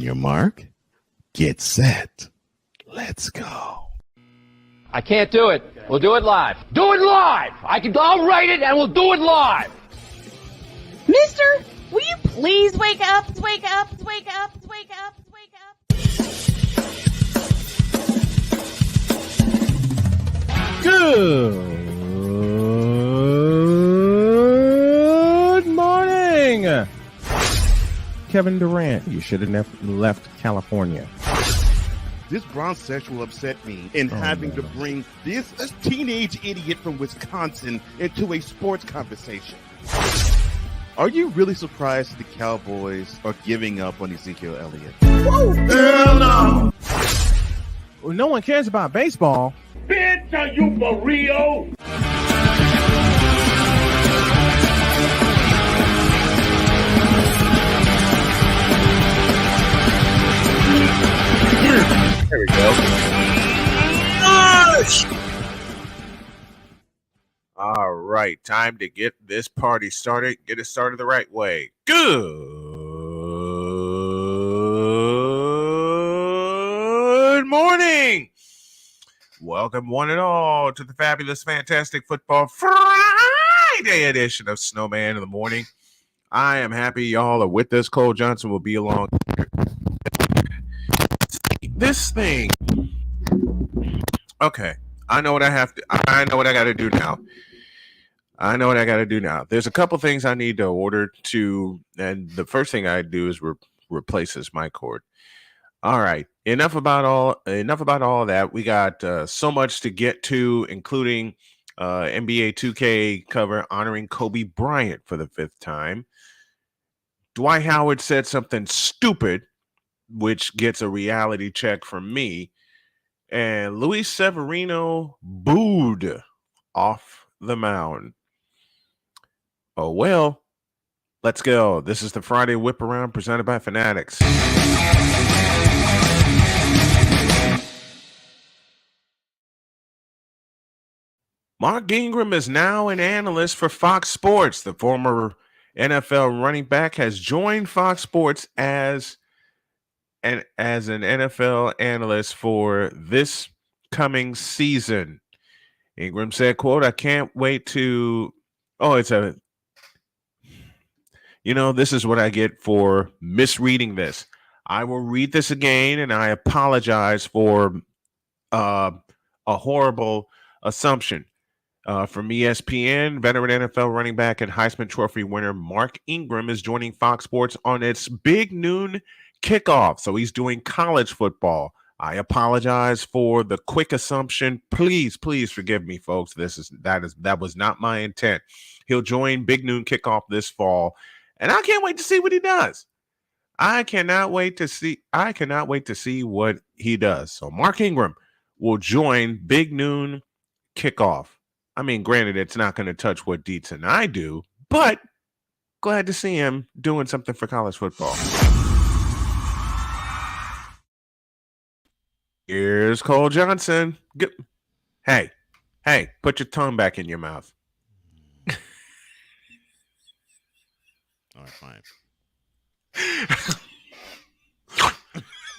On your mark, get set. Let's go. I can't do it. We'll do it live. Do it live! I'll write it and we'll do it live! Mister, will you please wake up, wake up, wake up, wake up, wake up? Good morning, Kevin Durant. You should have left California. This Bronsexual upset me in having to bring this teenage idiot from Wisconsin into a sports conversation. Are you really surprised the Cowboys are giving up on Ezekiel Elliott? Whoa. Hell no! Well, no one cares about baseball. Bitch, are you for real? There we go. All right, time to get this party started. Get it started the right way. Good morning. Welcome one and all to the fabulous, fantastic football Friday edition of Snowman in the Morning. I am happy y'all are with us. Cole Johnson will be along. This thing. Okay. I know what I got to do now. There's a couple things I need to order to, and the first thing I do is replace this mic cord. All right. Enough about all that. We got so much to get to, including NBA 2K cover honoring Kobe Bryant for the 5th time. Dwight Howard said something stupid, which gets a reality check from me. And Luis Severino booed off the mound. Oh, well, let's go. This is the Friday Whip Around presented by Fanatics. Mark Ingram is now an analyst for Fox Sports. The former NFL running back has joined Fox Sports as an NFL analyst for this coming season. Ingram said, quote, I can't wait to... this is what I get for misreading this. I will read this again, and I apologize for a horrible assumption. From ESPN, veteran NFL running back and Heisman Trophy winner Mark Ingram is joining Fox Sports on its big noon kickoff. So he's doing college football. I apologize for the quick assumption. Please forgive me, folks. That was not my intent. He'll join Big Noon Kickoff this fall, and I can't wait to see what he does. I cannot wait to see what he does. So Mark Ingram will join Big Noon Kickoff. I mean, granted, it's not going to touch what Dietz and I do, but glad to see him doing something for college football. Here's Cole Johnson. Hey, put your tongue back in your mouth. All right, fine.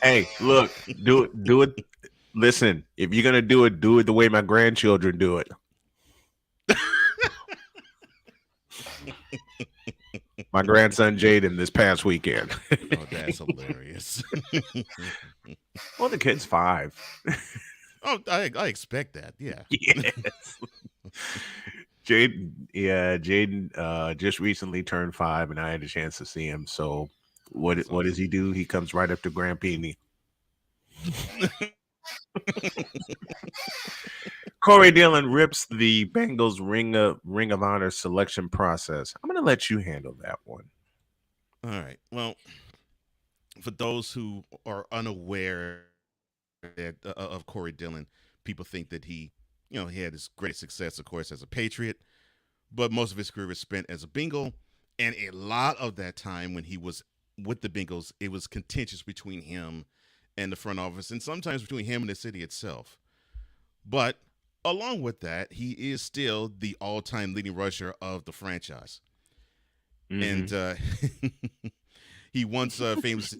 Hey, look, do it. Listen, if you're going to do it the way my grandchildren do it. My grandson Jaden this past weekend. Oh, that's hilarious. Well, the kid's 5. Oh, I expect that. Yeah. Yes. Jaden just recently turned 5, and I had a chance to see him. So what does he do? He comes right up to Grampini. Corey Dillon rips the Bengals Ring of Honor selection process. I'm going to let you handle that one. All right. Well, for those who are unaware of Corey Dillon, people think that he had his great success, of course, as a Patriot, but most of his career was spent as a Bengal. And a lot of that time when he was with the Bengals, it was contentious between him and the front office, and sometimes between him and the city itself. But along with that, he is still the all-time leading rusher of the franchise. Mm-hmm. And he once famously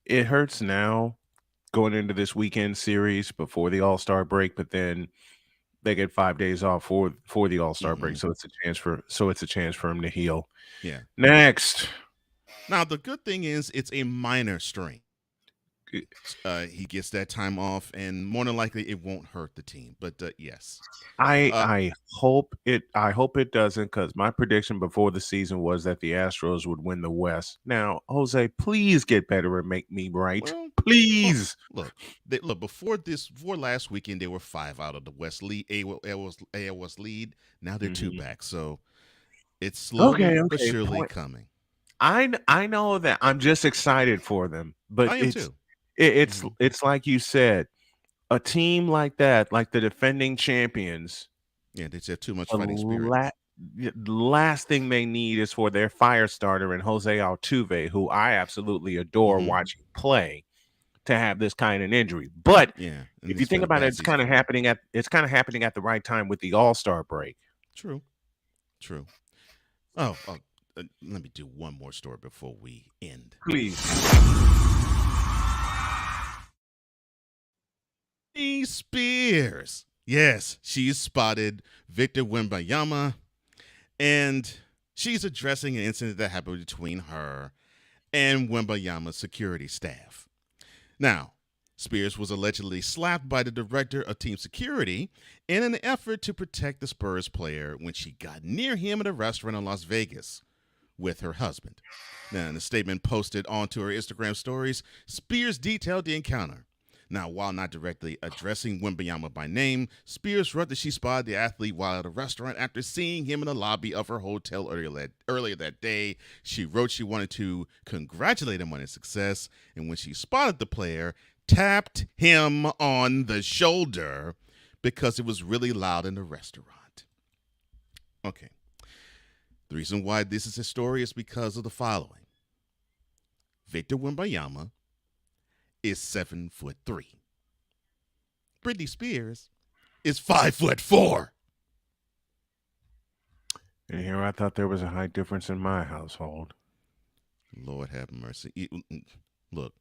It hurts now going into this weekend series before the All-Star break, but then they get 5 days off for the All-Star break, so it's a chance for him to heal. Yeah. Next. Now the good thing is it's a minor strain. He gets that time off, and more than likely it won't hurt the team. But yes, I hope it doesn't, because my prediction before the season was that the Astros would win the West. Now, Jose, please get better and make me right, please. Look, before last weekend they were 5 out of the West lead, AL West lead. Now they're 2 back, so it's slowly but surely coming. I know that. I'm just excited for them, but I am too. It's like you said, a team like that, like the defending champions. Yeah, they just have too much fighting spirit. The last thing they need is for their fire starter and Jose Altuve, who I absolutely adore watching play, to have this kind of injury. But if you think about it, it's kind of happening at the right time with the All-Star break. True. Oh, let me do one more story before we end. Please. Britney Spears. Yes, she's spotted Victor Wembanyama, and she's addressing an incident that happened between her and Wembanyama's security staff. Now, Spears was allegedly slapped by the director of team security in an effort to protect the Spurs player when she got near him at a restaurant in Las Vegas with her husband. Now, in a statement posted onto her Instagram stories, Spears detailed the encounter. Now, while not directly addressing Wembanyama by name, Spears wrote that she spotted the athlete while at a restaurant after seeing him in the lobby of her hotel earlier that day. She wrote she wanted to congratulate him on his success, and when she spotted the player, tapped him on the shoulder because it was really loud in the restaurant. Okay. The reason why this is a story is because of the following. Victor Wembanyama is 7'3". Britney Spears is 5'4". And here I thought there was a height difference in my household. Lord have mercy. Look,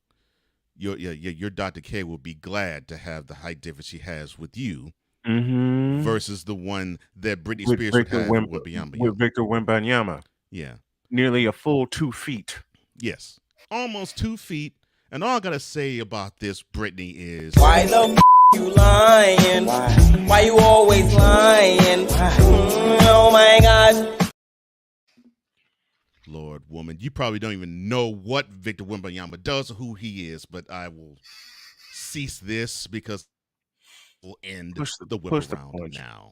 your Dr. K will be glad to have the height difference she has with you versus the one that Britney Spears would have with Victor Wembanyama. Yeah. Nearly a full 2 feet. Yes. Almost 2 feet. And all I got to say about this, Britney, is... Why the you lying? Why you always lying? Oh, my gosh. Lord, woman, you probably don't even know what Victor Wembanyama does or who he is, but I will cease this because we'll end the whip around now.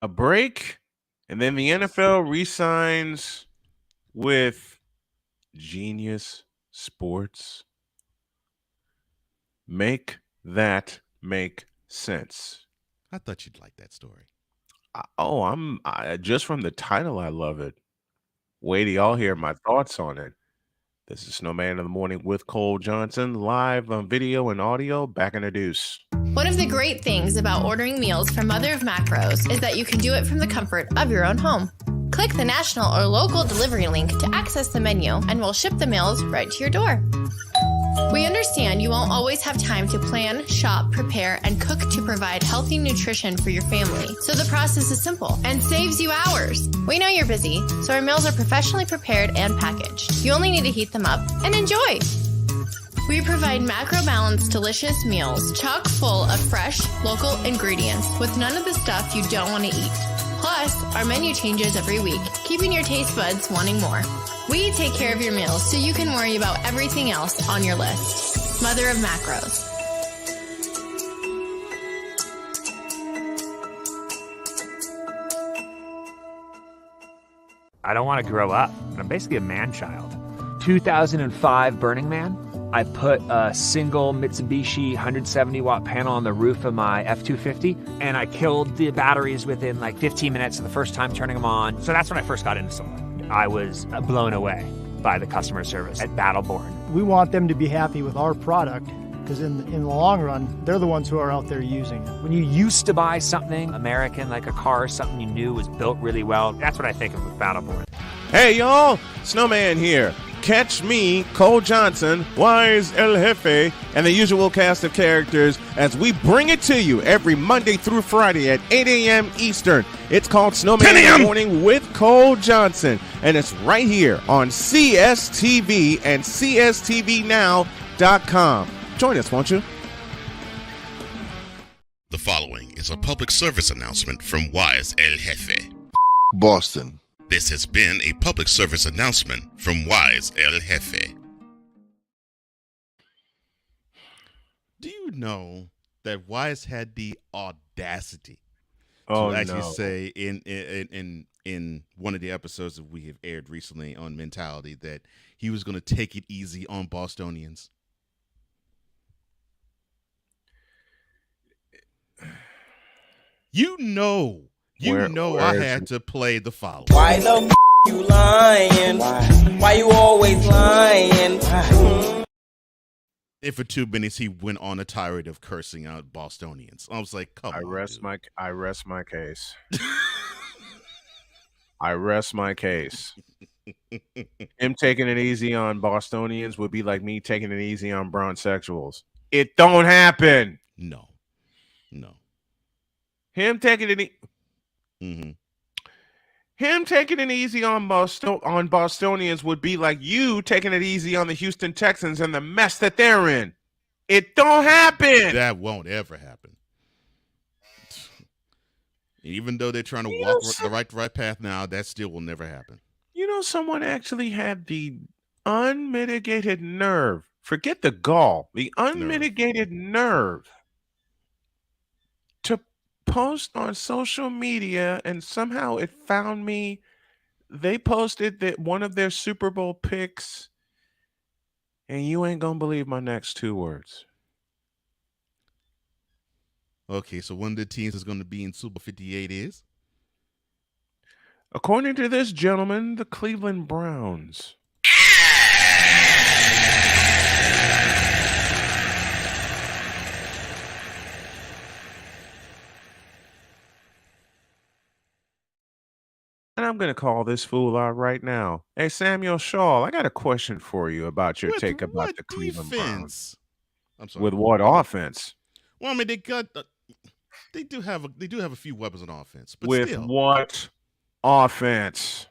A break, and then the NFL re-signs with Genius Sports. Make that make sense. I thought you'd like that story. Just from the title, I love it. Wait till y'all hear my thoughts on it. This is Snowman in the Morning with Cole Johnson, live on video and audio, back in the deuce. One of the great things about ordering meals from Mother of Macros is that you can do it from the comfort of your own home. Click the national or local delivery link to access the menu, and we'll ship the meals right to your door. We understand you won't always have time to plan, shop, prepare, and cook to provide healthy nutrition for your family, so the process is simple and saves you hours. We know you're busy, so our meals are professionally prepared and packaged. You only need to heat them up and enjoy. We provide macro-balanced, delicious meals chock full of fresh, local ingredients with none of the stuff you don't want to eat. Plus, our menu changes every week, keeping your taste buds wanting more. We take care of your meals so you can worry about everything else on your list. Mother of Macros. I don't want to grow up. I'm basically a man-child. 2005 Burning Man. I put a single Mitsubishi 170-watt panel on the roof of my F-250, and I killed the batteries within like 15 minutes of the first time turning them on. So that's when I first got into solar. I was blown away by the customer service at Battleborn. We want them to be happy with our product because in the long run, they're the ones who are out there using it. When you used to buy something American, like a car or something you knew was built really well, that's what I think of with paddleboard. Hey, y'all, Snowman here. Catch me, Cole Johnson, Wise El Jefe, and the usual cast of characters as we bring it to you every Monday through Friday at 8 a.m. Eastern. It's called Snowman in the Morning with Cole Johnson, and it's right here on CSTV and CSTVnow.com. Join us, won't you? The following is a public service announcement from Wise El Jefe. Boston. This has been a public service announcement from Wise El Jefe. Do you know that Wise had the audacity to actually say in one of the episodes that we have aired recently on Mentality that he was going to take it easy on Bostonians? I had to play the following. Why the you lying? Why you always lying? And for 2 minutes, he went on a tirade of cursing out Bostonians. I was like, "Come on, I rest dude." my case. I rest my case. Him taking it easy on Bostonians would be like me taking it easy on bronsexuals. It don't happen. No. Him taking it. Him taking it easy on Bostonians would be like you taking it easy on the Houston Texans and the mess that they're in. It don't happen. That won't ever happen. Even though they're trying to walk the right path now, that still will never happen. You know, someone actually had the unmitigated nerve. Forget the gall. The unmitigated nerve to post on social media, and somehow it found me. They posted that one of their Super Bowl picks, and you ain't gonna believe my next 2 words. Okay, so one of the teams is going to be in Super 58 is? According to this gentleman, the Cleveland Browns. And I'm going to call this fool out right now. Hey, Samuel Shaw, I got a question for you about your take about the Cleveland Browns. I'm sorry. With what offense? Well, I mean, they do have a few weapons on offense, but with still. What offense?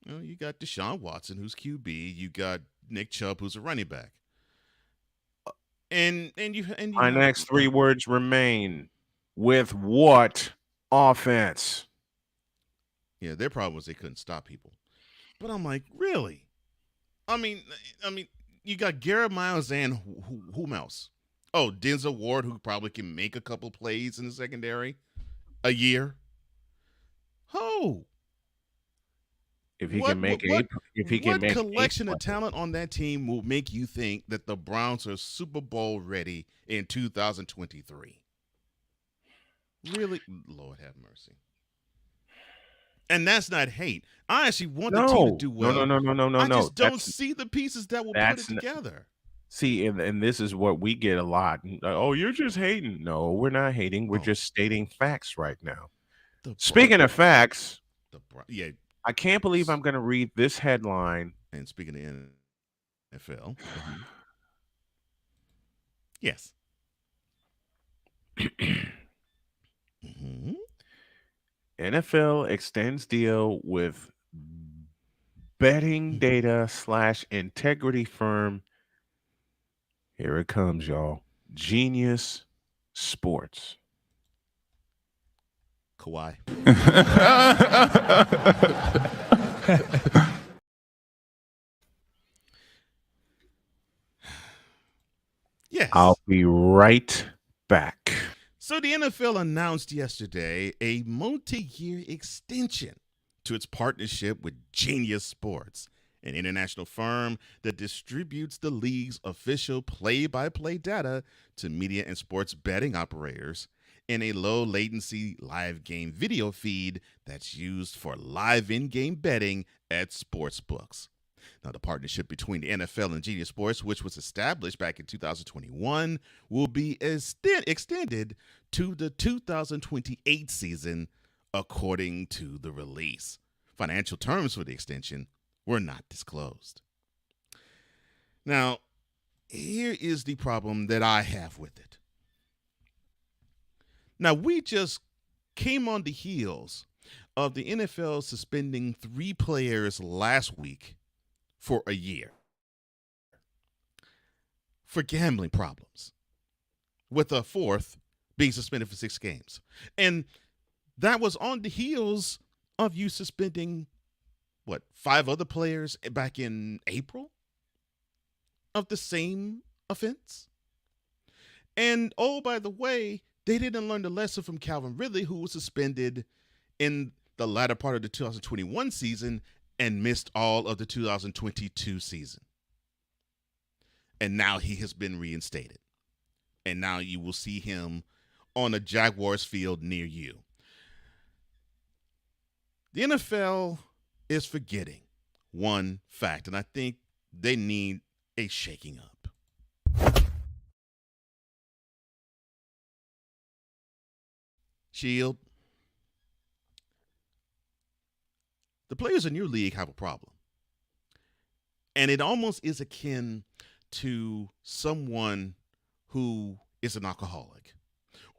You know, you got Deshaun Watson, who's QB. You got Nick Chubb, who's a running back. And my next 3 words remain. With what offense? Yeah, their problem was they couldn't stop people. But I'm like, really? I mean, you got Garrett Miles and whom else? Oh, Denzel Ward, who probably can make a couple plays in the secondary a year. Oh, if he can make what collection of talent on that team will make you think that the Browns are Super Bowl ready in 2023? Really, Lord have mercy. And that's not hate. I actually want the team to do well. No. I just don't see the pieces that will put it together. See, and this is what we get a lot. Oh, you're just hating. No, we're not hating. We're just stating facts right now. Speaking of facts, I can't believe I'm going to read this headline. And speaking of NFL, yes. NFL extends deal with betting data / integrity firm. Here it comes, y'all. Genius Sports. Kawhi. Yes. I'll be right back. So the NFL announced yesterday a multi-year extension to its partnership with Genius Sports, an international firm that distributes the league's official play-by-play data to media and sports betting operators in a low-latency live game video feed that's used for live in-game betting at sportsbooks. Now, the partnership between the NFL and Genius Sports, which was established back in 2021, will be extended to the 2028 season, according to the release. Financial terms for the extension were not disclosed. Now, here is the problem that I have with it. Now, we just came on the heels of the NFL suspending 3 players last week for a year for gambling problems, with a 4th being suspended for 6 games. And that was on the heels of you suspending, 5 other players back in April of the same offense? And, oh, by the way, they didn't learn the lesson from Calvin Ridley, who was suspended in the latter part of the 2021 season and missed all of the 2022 season. And now he has been reinstated. And now you will see him on a Jaguars field near you. The NFL is forgetting one fact, and I think they need a shaking up. Shield. The players in your league have a problem. And it almost is akin to someone who is an alcoholic,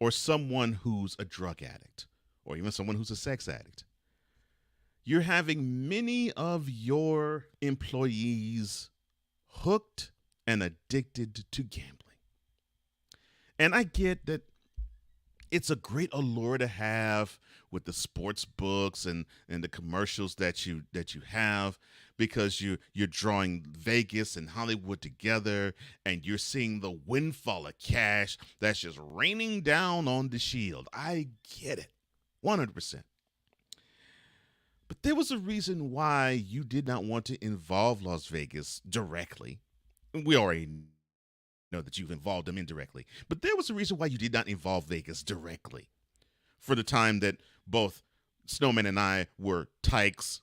or someone who's a drug addict, or even someone who's a sex addict. You're having many of your employees hooked and addicted to gambling. And I get that it's a great allure to have with the sports books and the commercials that you have, because you're drawing Vegas and Hollywood together, and you're seeing the windfall of cash that's just raining down on the Shield. I get it, 100%. But there was a reason why you did not want to involve Las Vegas directly. We already know that you've involved them indirectly. But there was a reason why you did not involve Vegas directly. For the time that both Snowman and I were tykes,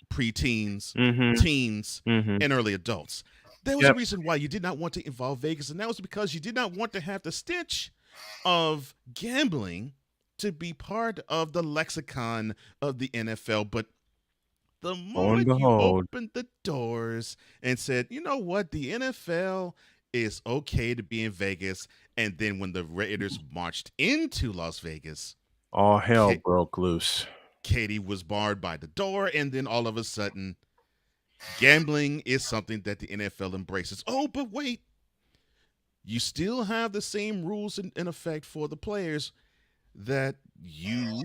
preteens, teens, and early adults. There was a reason why you did not want to involve Vegas, and that was because you did not want to have the stench of gambling to be part of the lexicon of the NFL. But the moment you opened the doors and said, you know what, the NFL is okay to be in Vegas, and then when the Raiders marched into Las Vegas, all hell broke loose. Katie was barred by the door, and then all of a sudden, gambling is something that the NFL embraces. Oh, but wait, you still have the same rules in effect for the players that you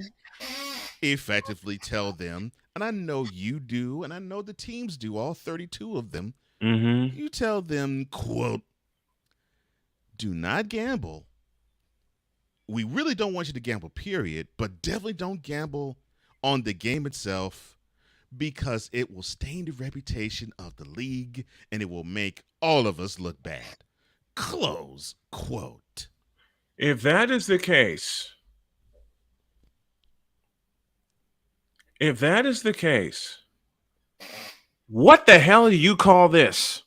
effectively tell them, and I know you do, and I know the teams do, all 32 of them. You tell them, quote, do not gamble. We really don't want you to gamble, period, but definitely don't gamble on the game itself, because it will stain the reputation of the league and it will make all of us look bad. Close quote. If that is the case, what the hell do you call this?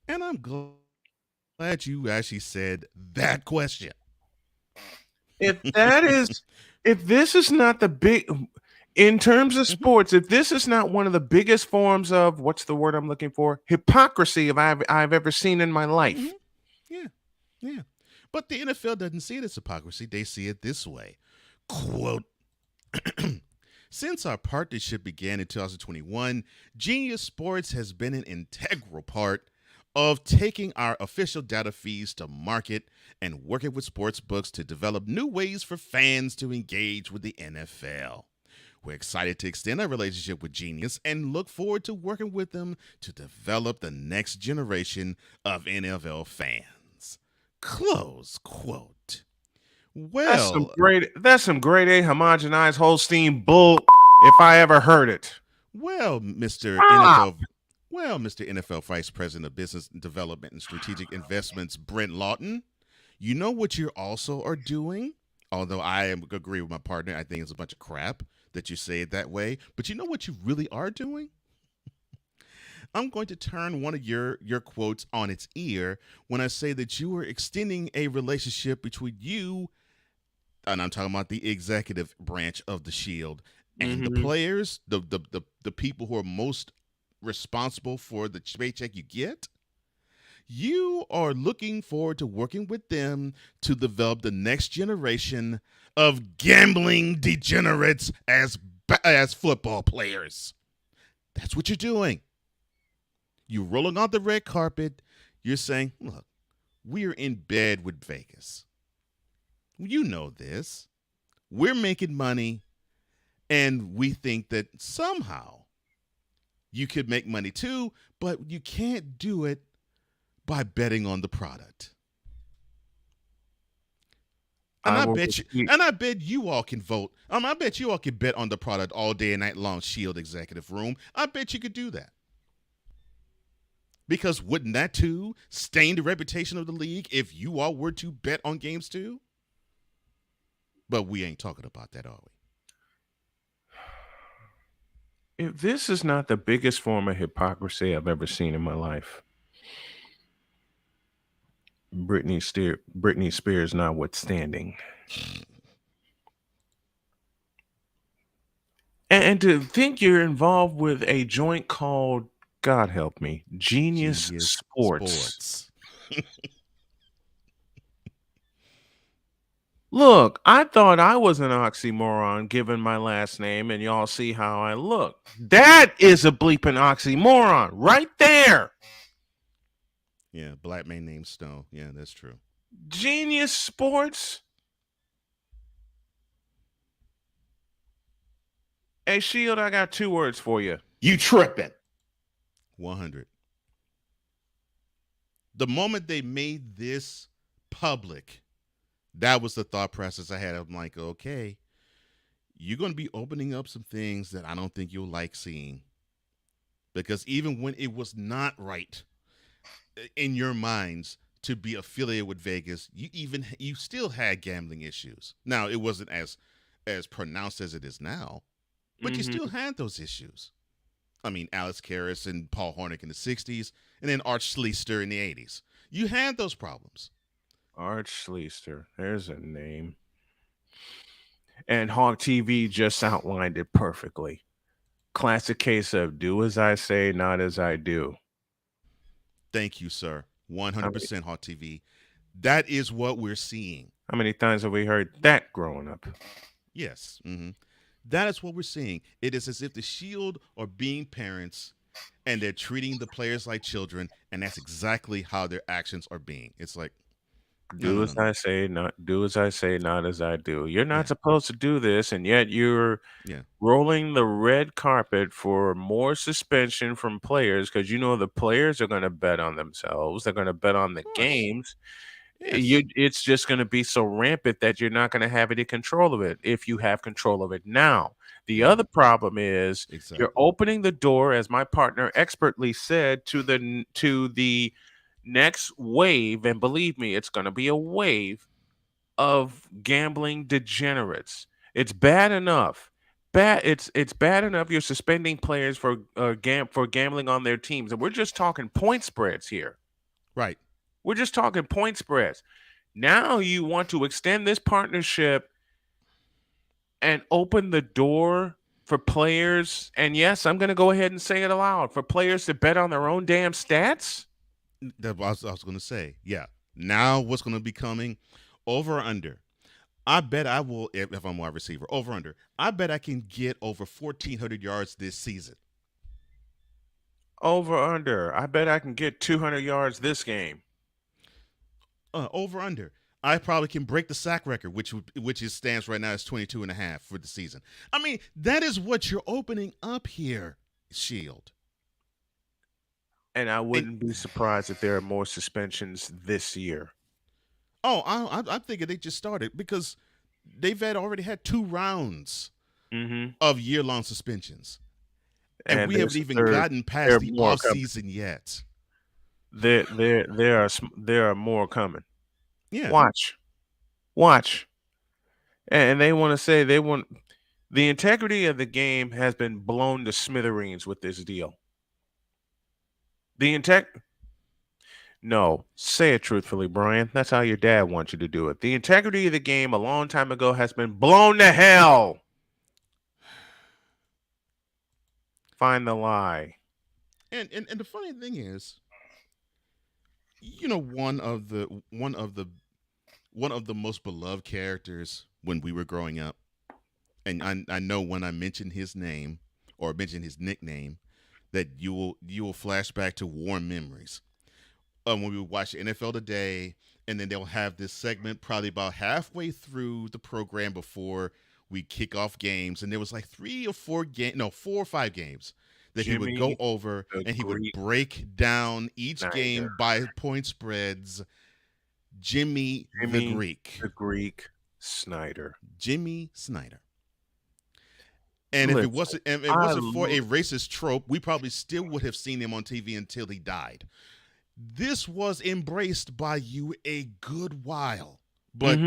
And I'm glad you actually said that question. If this is not the big, in terms of sports, if this is not one of the biggest forms of, what's the word I'm looking for? Hypocrisy I've ever seen in my life. Yeah. But the NFL doesn't see it as hypocrisy. They see it this way. Quote, since our partnership began in 2021, Genius Sports has been an integral part of taking our official data feeds to market and working with sports books to develop new ways for fans to engage with the NFL. We're excited to extend our relationship with Genius and look forward to working with them to develop the next generation of NFL fans. Close quote. Well, that's some grade A homogenized Holstein bull if I ever heard it. Well, Mr. NFL Vice President of Business Development and Strategic Investments, Brent Lawton, you know what you also are doing? Although I agree with my partner, I think it's a bunch of crap that you say it that way. But you know what you really are doing? I'm going to turn one of your quotes on its ear when I say that you are extending a relationship between you, and I'm talking about the executive branch of the Shield, and the players, the people who are most responsible for the paycheck you get. You are looking forward to working with them to develop the next generation of gambling degenerates as football players. That's what you're doing. You're rolling on the red carpet. You're saying, look, we're in bed with Vegas. You know this. We're making money, and we think that somehow you could make money too, but you can't do it by betting on the product. And I bet you all can vote. I bet you all can bet on the product all day and night long, Shield executive room. I bet you could do that. Because wouldn't that too stain the reputation of the league if you all were to bet on games too? But we ain't talking about that, are we? If this is not the biggest form of hypocrisy I've ever seen in my life, Britney Spears notwithstanding. And to think you're involved with a joint called, God help me, Genius Sports. Look, I thought I was an oxymoron given my last name, and y'all see how I look. That is a bleeping oxymoron right there. Yeah, black man named Snow. Yeah, that's true. Genius Sports. Hey, Shield, I got 2 words for you. You tripping. 100. The moment they made this public, that was the thought process I had. I'm like, okay, you're going to be opening up some things that I don't think you'll like seeing. Because even when it was not right in your minds to be affiliated with Vegas, you still had gambling issues. Now, it wasn't as pronounced as it is now, but you still had those issues. I mean, Alex Karras and Paul Hornick in the 60s, and then Art Schlichter in the 80s. You had those problems. Art Schlichter, there's a name. And Hawk TV just outlined it perfectly. Classic case of do as I say, not as I do. Thank you, sir. 100% Hawk TV. That is what we're seeing. How many times have we heard that growing up? Yes. That is what we're seeing. It is as if the Shield are being parents and they're treating the players like children, and that's exactly how their actions are being. It's like, do as I say, not as I do. You're not supposed to do this, and yet you're rolling the red carpet for more suspension from players because you know the players are going to bet on themselves. They're going to bet on the games. It's just going to be so rampant that you're not going to have any control of it if you have control of it now. The other problem is you're opening the door, as my partner expertly said, to the next wave, and believe me, it's going to be a wave of gambling degenerates. It's bad enough. It's bad enough you're suspending players for gambling on their teams, and we're just talking point spreads here. Right. We're just talking point spreads. Now you want to extend this partnership and open the door for players, and yes, I'm going to go ahead and say it aloud, for players to bet on their own damn stats? That's what I was going to say. Yeah. Now what's going to be coming? Over or under? I bet I will, if I'm a wide receiver, over under. I bet I can get over 1,400 yards this season. Over under. I bet I can get 200 yards this game. Over under. I probably can break the sack record, which stands right now as 22.5 for the season. I mean, that is what you're opening up here, Shield. And I wouldn't be surprised if there are more suspensions this year. Oh, I'm thinking they just started because they've already had 2 rounds of year-long suspensions. And we haven't even gotten past the offseason yet. There are more coming. Yeah. Watch. And they want to say the integrity of the game has been blown to smithereens with this deal. No, say it truthfully, Brian. That's how your dad wants you to do it. The integrity of the game a long time ago has been blown to hell. Find the lie. And the funny thing is, one of the most beloved characters when we were growing up, and I know when I mention his name or mention his nickname, that you will flash back to warm memories. When we would watch NFL Today, and then they'll have this segment probably about halfway through the program before we kick off games, and there was like 4 or 5 games that he would go over, and he would break down each game by point spreads. Jimmy the Greek Snyder. Jimmy Snyder. And if it wasn't for a racist trope, we probably still would have seen him on TV until he died. This was embraced by you a good while, but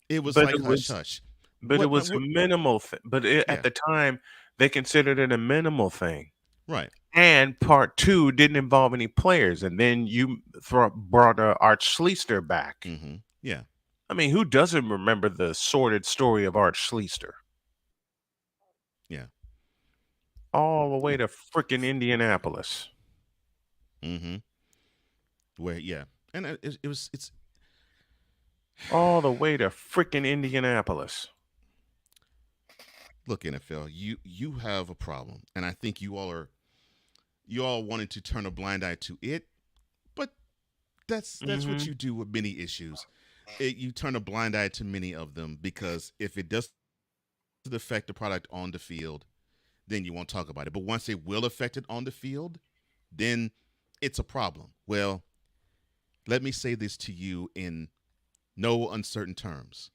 it was hush hush. But it was a minimal thing. But at the time, they considered it a minimal thing. Right. And part 2 didn't involve any players. And then you brought Art Schlichter back. Mm-hmm. Yeah. I mean, who doesn't remember the sordid story of Art Schlichter? Yeah. All the way to freaking Indianapolis. Mm-hmm. Where, yeah. And it's all the way to freaking Indianapolis. Look, NFL, you have a problem, and I think you all wanted to turn a blind eye to it, but that's what you do with many issues. You turn a blind eye to many of them, because if it doesn't affect the product on the field, then you won't talk about it. But once it will affect it on the field, then it's a problem. Well, let me say this to you in no uncertain terms.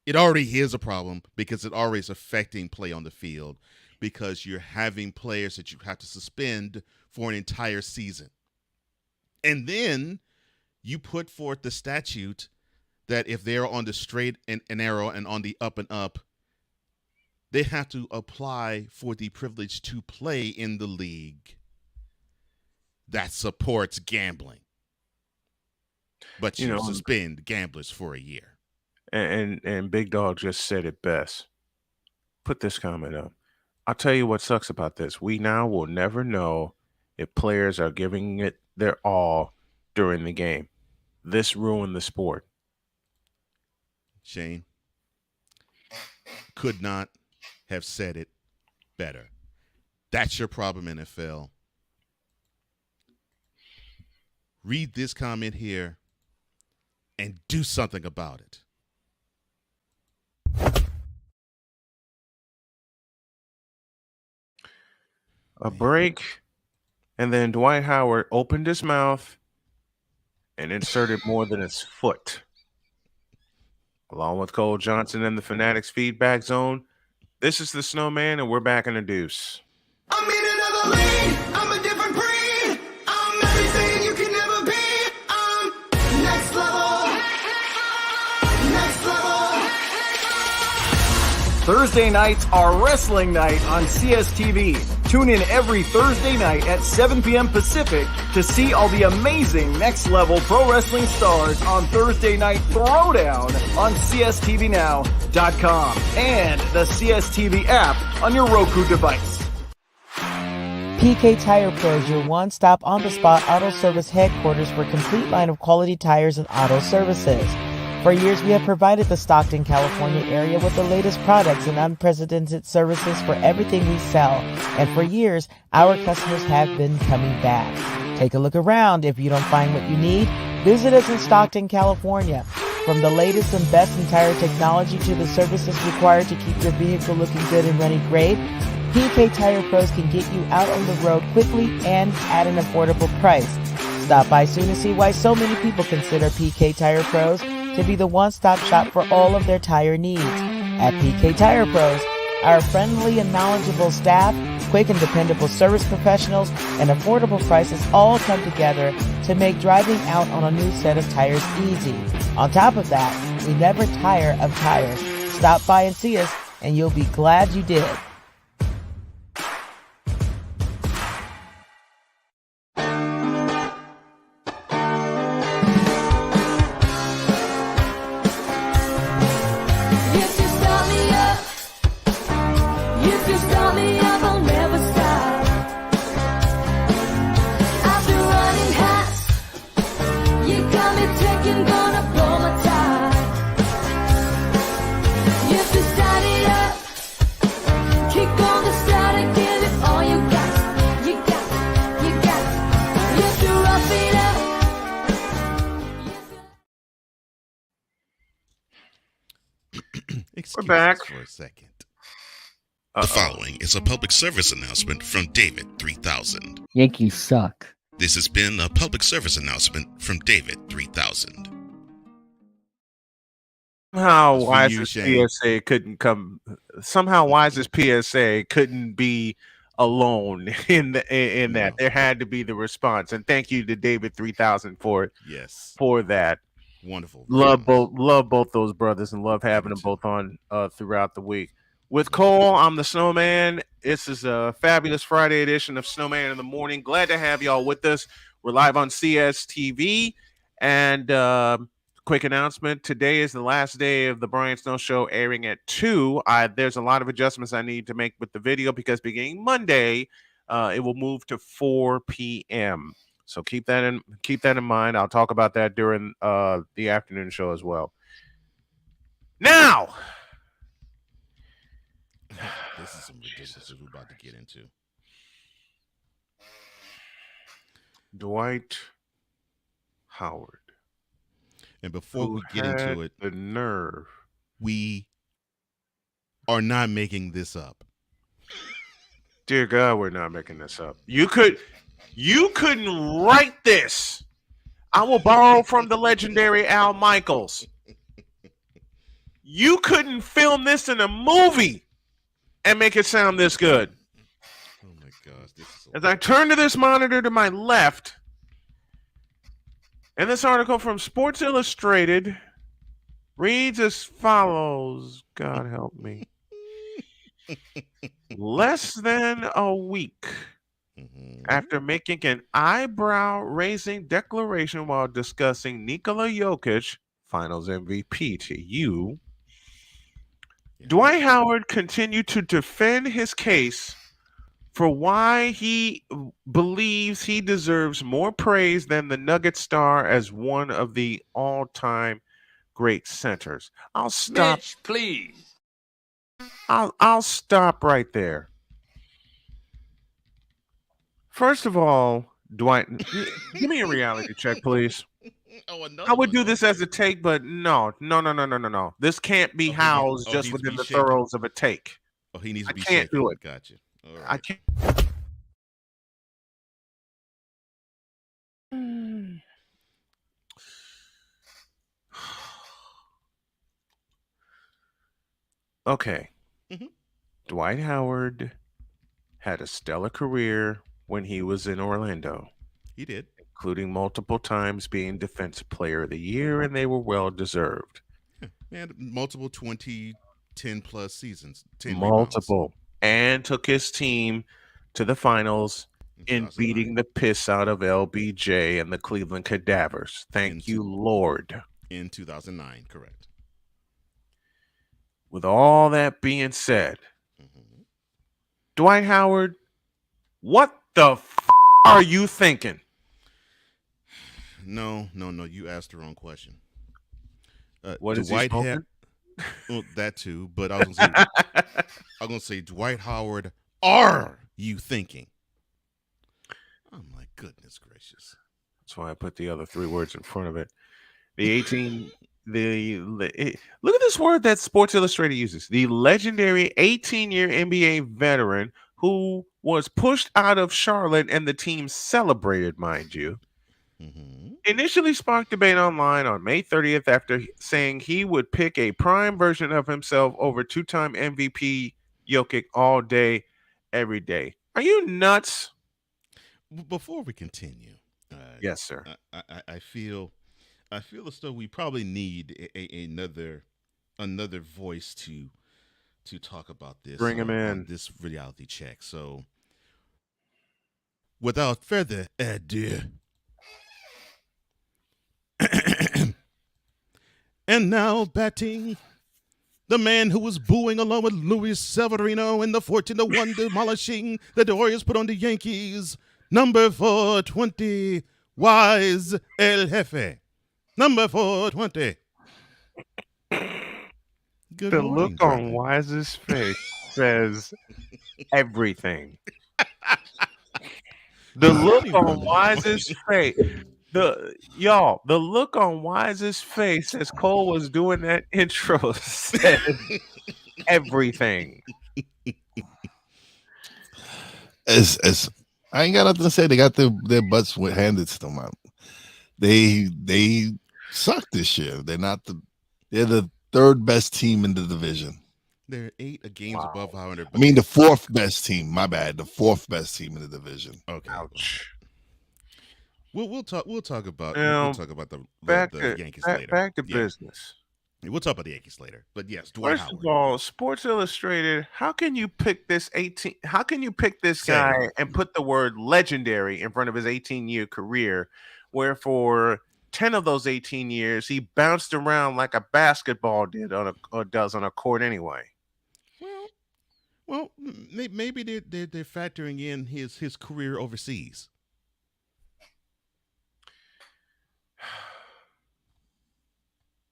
It already is a problem, because it already is affecting play on the field, because you're having players that you have to suspend for an entire season. And then you put forth the statute that if they're on the straight and narrow and on the up and up, they have to apply for the privilege to play in the league that supports gambling. But you suspend gamblers for a year. And Big Dog just said it best. Put this comment up. I'll tell you what sucks about this. We now will never know if players are giving it their all during the game. This ruined the sport. Shane could not have said it better. That's your problem, NFL. Read this comment here and do something about it. A break, and then Dwight Howard opened his mouth and inserted more than his foot. Along with Cole Johnson and the Fanatics feedback zone, this is the Snowman, and we're back in the deuce. I'm in another lane. I'm a different breed. I'm everything you can never be. I'm next level. Next level. Thursday nights are wrestling night on CSTV. Tune in every Thursday night at 7 p.m. Pacific to see all the amazing Next Level Pro Wrestling stars on Thursday Night Throwdown on CSTVNow.com and the CSTV app on your Roku device. PK Tire Pro is your one-stop on-the-spot auto service headquarters for a complete line of quality tires and auto services. For years, we have provided the Stockton, California area with the latest products and unprecedented services for everything we sell. And for years, our customers have been coming back. Take a look around. If you don't find what you need, visit us in Stockton, California. From the latest and best in tire technology to the services required to keep your vehicle looking good and running great, PK Tire Pros can get you out on the road quickly and at an affordable price. Stop by soon to see why so many people consider PK Tire Pros to be the one-stop shop for all of their tire needs. At PK Tire Pros, our friendly and knowledgeable staff, quick and dependable service professionals, and affordable prices all come together to make driving out on a new set of tires easy. On top of that, we never tire of tires, Stop by and see us, and you'll be glad you did. We're back for a second. The following is a public service announcement from David 3000. Yankees suck. This has been a public service announcement from David 3000. Somehow Wise's PSA couldn't come. Somehow Wise's PSA couldn't be alone in that. There had to be the response, and thank you to David 3000 for it. Yes, for that. Wonderful. Love both those brothers, and love having them both on throughout the week. With Cole, I'm the Snowman. This is a fabulous Friday edition of Snowman in the Morning. Glad to have y'all with us. We're live on CSTV, and quick announcement: today is the last day of the Bryant Snow Show, airing at 2. There's a lot of adjustments I need to make with the video because beginning Monday, it will move to 4 p.m. So keep that in mind. I'll talk about that during the afternoon show as well. Now, this is some ridiculous we're about to get into. Dwight Howard. And before we get into it, the nerve. We are not making this up. Dear God, we're not making this up. You couldn't write this. I will borrow from the legendary Al Michaels. You couldn't film this in a movie and make it sound this good. Oh my gosh. This is As I turn to this monitor to my left, and this article from Sports Illustrated reads as follows. God help me. Less than a week after making an eyebrow-raising declaration while discussing Nikola Jokic, Finals MVP to you, Dwight Howard continued to defend his case for why he believes he deserves more praise than the Nugget star as one of the all-time great centers. I'll stop. Mitch, please. I'll stop right there. First of all, Dwight, give me a reality check, please. I would do this as a take, but no. This can't be housed just within the throes of a take. Oh, he needs to be I can't do it. Gotcha. All right. I can't. Okay. Dwight Howard had a stellar career when he was in Orlando. He did. Including multiple times being Defensive Player of the Year, and they were well deserved. And multiple 10 plus seasons. 10 multiple. Rebounds. And took his team to the finals in beating the piss out of LBJ and the Cleveland Cadavers. Thank you, Lord. In 2009, correct. With all that being said, Dwight Howard, what the are you thinking? No. You asked the wrong question. What is Dwight he smoking? Well, that too, but I was gonna say, Dwight Howard, are you thinking? Oh my goodness gracious! That's why I put the other 3 words in front of it. Look at this word that Sports Illustrated uses. The legendary 18-year NBA veteran who was pushed out of Charlotte and the team celebrated, mind you. Initially sparked debate online on May 30th after saying he would pick a prime version of himself over 2-time MVP Jokic all day, every day. Are you nuts? Before we continue, yes, sir. I feel as though we probably need another another voice to talk about this. Bring him in. On this reality check. So, without further ado, and now batting, the man who was booing along with Luis Severino in the 14-1 demolishing that the Orioles put on the Yankees, number 420, Wise El Jefe. Number 420. Good the morning, look brother. on Wise's face says everything. The look on Wise's face. The look on Wise's face as Cole was doing that intro said everything. As I ain't got nothing to say. They got their butts handed to them. They suck this year. They're the third best team in the division. They're 8 games above 500. I mean the fourth best team. My bad. The fourth best team in the division. Okay. Ouch. We'll talk about the Yankees later. Back to business. We'll talk about the Yankees later. But yes, Dwight First Howard. of all, Sports Illustrated, how can you pick this guy and put the word legendary in front of his 18-year career, where for 10 of those 18 years he bounced around like a basketball does on a court anyway? Well, maybe they're factoring in his career overseas.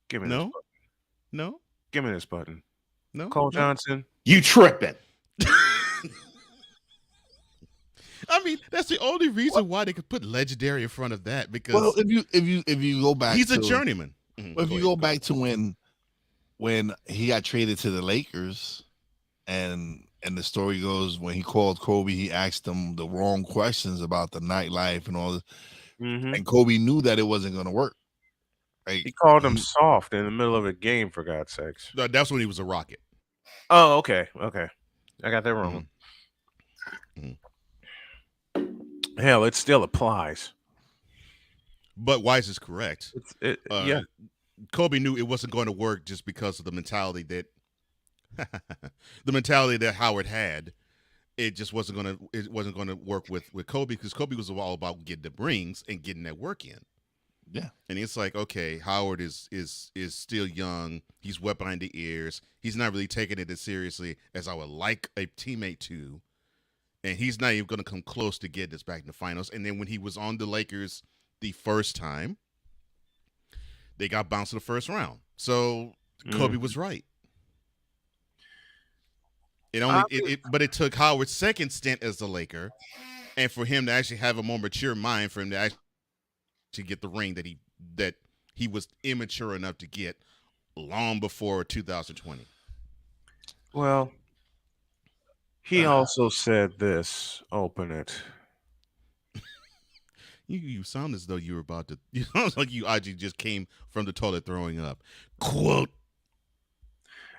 Give me No? this button. No? Give me this button. No? Cole No? Johnson. You tripping. I mean, that's the only reason why they could put legendary in front of that, because Well, if you go back, he's a journeyman. If you go back to when he got traded to the Lakers, and the story goes when he called Kobe, he asked him the wrong questions about the nightlife and all this, and Kobe knew that it wasn't going to work. Like, He called him soft in the middle of a game, for God's sakes. No, that's when he was a Rocket. Oh, okay. I got that wrong. Hell, it still applies. But Wise is correct. Yeah. Kobe knew it wasn't going to work just because of the mentality that Howard had. It just wasn't going to work with Kobe, because Kobe was all about getting the rings and getting that work in. Yeah. And it's like, okay, Howard is still young. He's wet behind the ears. He's not really taking it as seriously as I would like a teammate to. And he's not even going to come close to getting us back in the finals. And then when he was on the Lakers the first time, they got bounced in the first round. So Kobe was right. But it took Howard's second stint as the Laker, and for him to actually have a more mature mind, for him to actually get the ring that he was immature enough to get long before 2020. Well, he also said this. Open it. You sound as though you were about to. You sound like you actually just came from the toilet throwing up. Quote.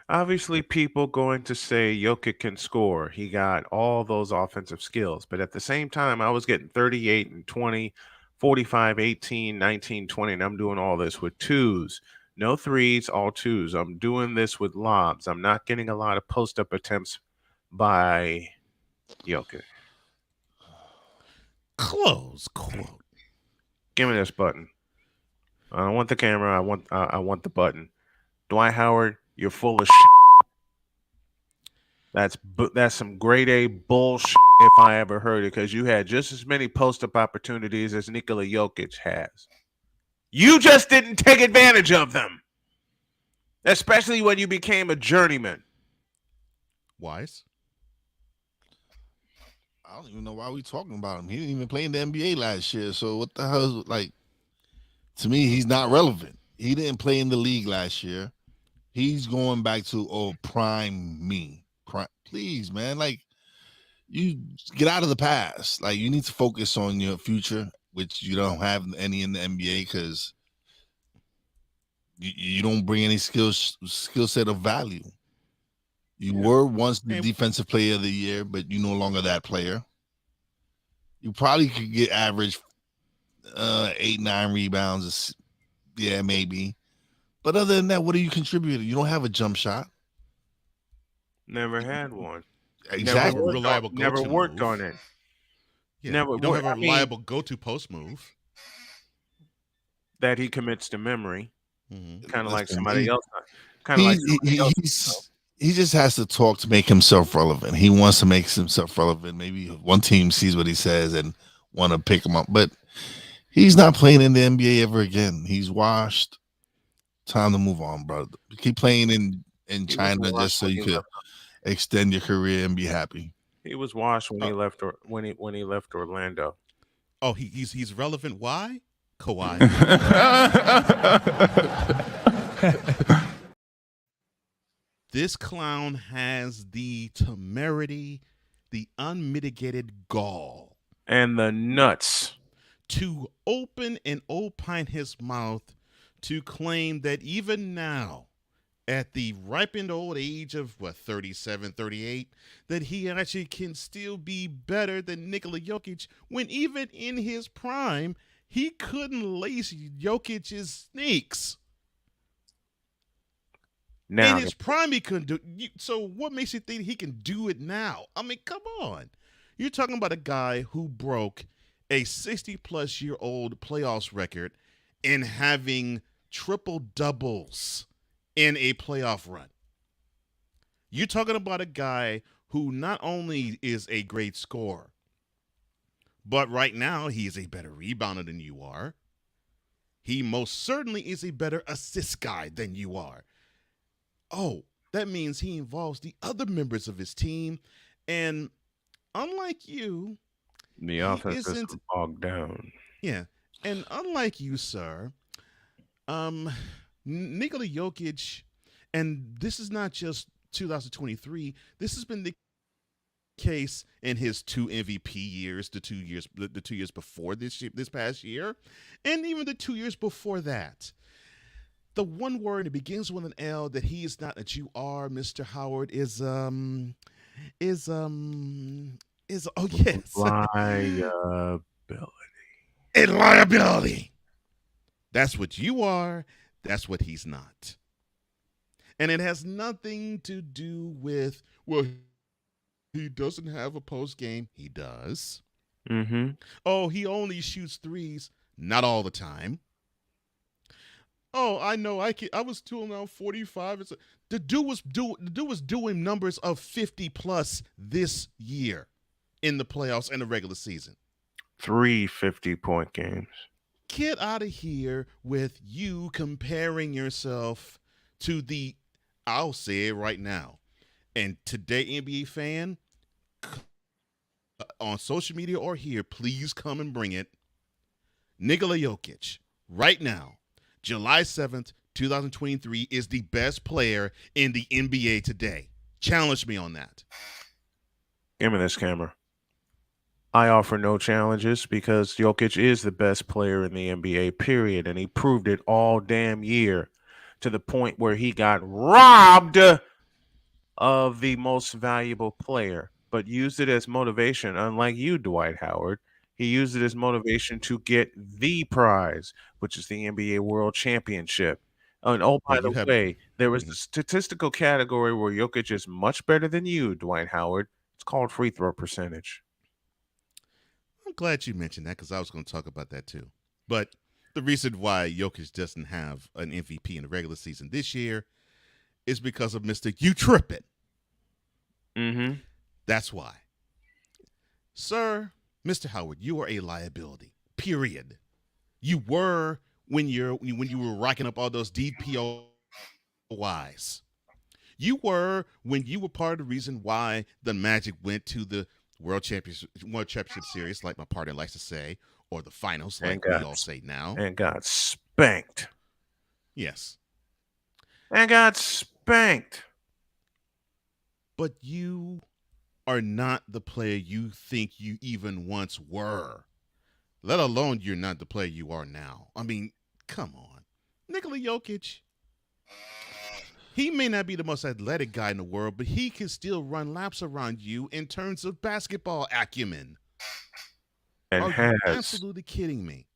Obviously, people going to say Jokic can score. He got all those offensive skills. But at the same time, I was getting 38 and 20, 45, 18, 19, 20, and I'm doing all this with twos. No threes, all twos. I'm doing this with lobs. I'm not getting a lot of post-up attempts by Jokic. Close quote. Give me this button. I don't want the camera. I want the button. Dwight Howard, you're full of shit. That's some grade A bullshit if I ever heard it, because you had just as many post-up opportunities as Nikola Jokic has. You just didn't take advantage of them, especially when you became a journeyman. Wise? I don't even know why we talking about him. He didn't even play in the NBA last year. So what the hell is, like, to me, he's not relevant. He didn't play in the league last year. He's going back to prime me. Please, man. Like, you get out of the past. Like, you need to focus on your future, which you don't have any in the NBA, because you don't bring any skill set of value. You were once the defensive player of the year, but you're no longer that player. You probably could get average 8-9 rebounds. Yeah, maybe. But other than that, what do you contribute? You don't have a jump shot. Never had one. Exactly. Never worked on it. Yeah, Never you don't worked. have a reliable go-to post move that he commits to memory. Mm-hmm. Kind of like somebody else. Kind of like somebody else. He just has to talk to make himself relevant. He wants to make himself relevant. Maybe one team sees what he says and want to pick him up, but he's not playing in the NBA ever again. He's washed. Time to move on, bro. Keep playing in China just so you could extend your career and be happy. He was washed when he left when he left Orlando. Oh, he's relevant. Why? Kawhi. This clown has the temerity, the unmitigated gall, and the nuts to open and opine his mouth to claim that even now, at the ripened old age of 37, 38, that he actually can still be better than Nikola Jokic, when even in his prime, he couldn't lace Jokic's sneaks. Now, in his prime, he couldn't do it. So what makes you think he can do it now? I mean, come on. You're talking about a guy who broke a 60-plus-year-old playoffs record in having triple doubles in a playoff run. You're talking about a guy who not only is a great scorer, but right now he is a better rebounder than you are. He most certainly is a better assist guy than you are. Oh, that means he involves the other members of his team. And unlike you, the offense is bogged down. Yeah. And unlike you, sir, Nikola Jokic, and this is not just 2023, this has been the case in his 2 MVP years, the 2 years before this past year, and even the 2 years before that. The one word that begins with an L that he is not, that you are, Mr. Howard, is oh yes, liability. That's what you are. That's what he's not. And it has nothing to do with, well, he doesn't have a post game. He does. Mm-hmm. Oh, he only shoots threes. Not all the time. Oh, I know. I was doing around 45. The dude was doing numbers of 50 plus this year in the playoffs and the regular season. 3 50-point games. Get out of here with you comparing yourself to the, I'll say it right now, and today, NBA fan, on social media or here, please come and bring it. Nikola Jokic, right now, July 7th, 2023, is the best player in the NBA today. Challenge me on that. Give me this camera. I offer no challenges because Jokic is the best player in the NBA, period. And he proved it all damn year to the point where he got robbed of the most valuable player, but used it as motivation, unlike you, Dwight Howard. He used it as motivation to get the prize, which is the NBA World Championship. And oh, by the way, there was a statistical category where Jokic is much better than you, Dwight Howard. It's called free throw percentage. I'm glad you mentioned that because I was going to talk about that too. But the reason why Jokic doesn't have an MVP in the regular season this year is because of Mr. You Trippin'. Mm-hmm. That's why. Sir, Mr. Howard, you are a liability, period. You were when you were racking up all those DPOYs. You were when you were part of the reason why the Magic went to the World Championship Series, like my partner likes to say, or the finals, like we all say now. And got spanked. Yes. And got spanked. But you are not the player you think you even once were, let alone you're not the player you are now. I mean, come on. Nikola Jokic, he may not be the most athletic guy in the world, but he can still run laps around you in terms of basketball acumen. And Are you absolutely kidding me?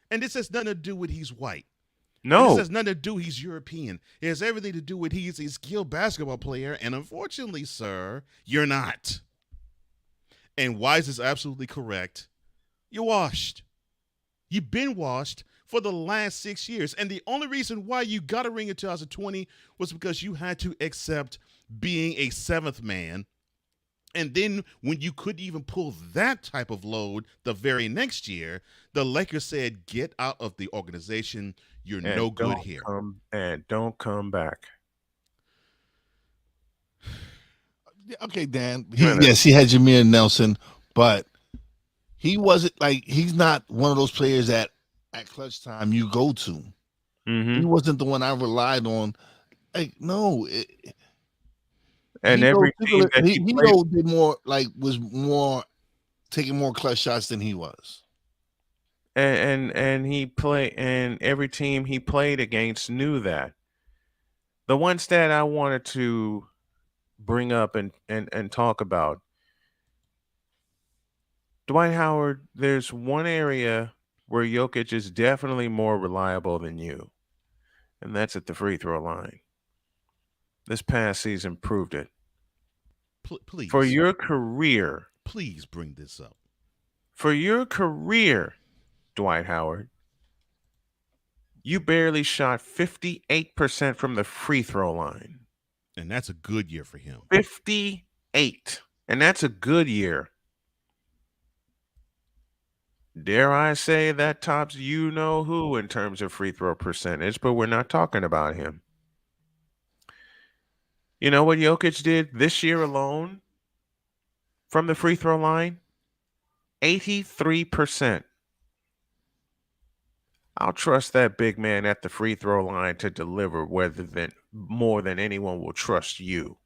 And this has nothing to do with he's white. And this No. has nothing to do. He's European. It has everything to do with he's a skilled basketball player, and unfortunately, sir, you're not. And Wise is absolutely correct. You're washed. You've been washed for the last 6 years. And the only reason why you got a ring in 2020 was because you had to accept being a seventh man. And then when you couldn't even pull that type of load the very next year, the Lakers said, get out of the organization. You're And no good don't here. don't come back. Okay, Dan. Yes, he had Jameer Nelson, but he wasn't like he's not one of those players that at clutch time you go to. Mm-hmm. He wasn't the one I relied on. Like, no. And every team that he played, did more, like, was more taking more clutch shots than he was. and he played, and every team he played against knew that. The one stat I wanted to bring up and talk about, Dwight Howard, there's one area where Jokic is definitely more reliable than you, and that's at the free throw line. This past season proved it. Please. For your career. Please bring this up. For your career, Dwight Howard, you barely shot 58% from the free throw line. And that's a good year for him. 58. And that's a good year. Dare I say that tops you know who in terms of free throw percentage, but we're not talking about him. You know what Jokic did this year alone from the free throw line? 83%. I'll trust that big man at the free throw line to deliver more than anyone will trust you.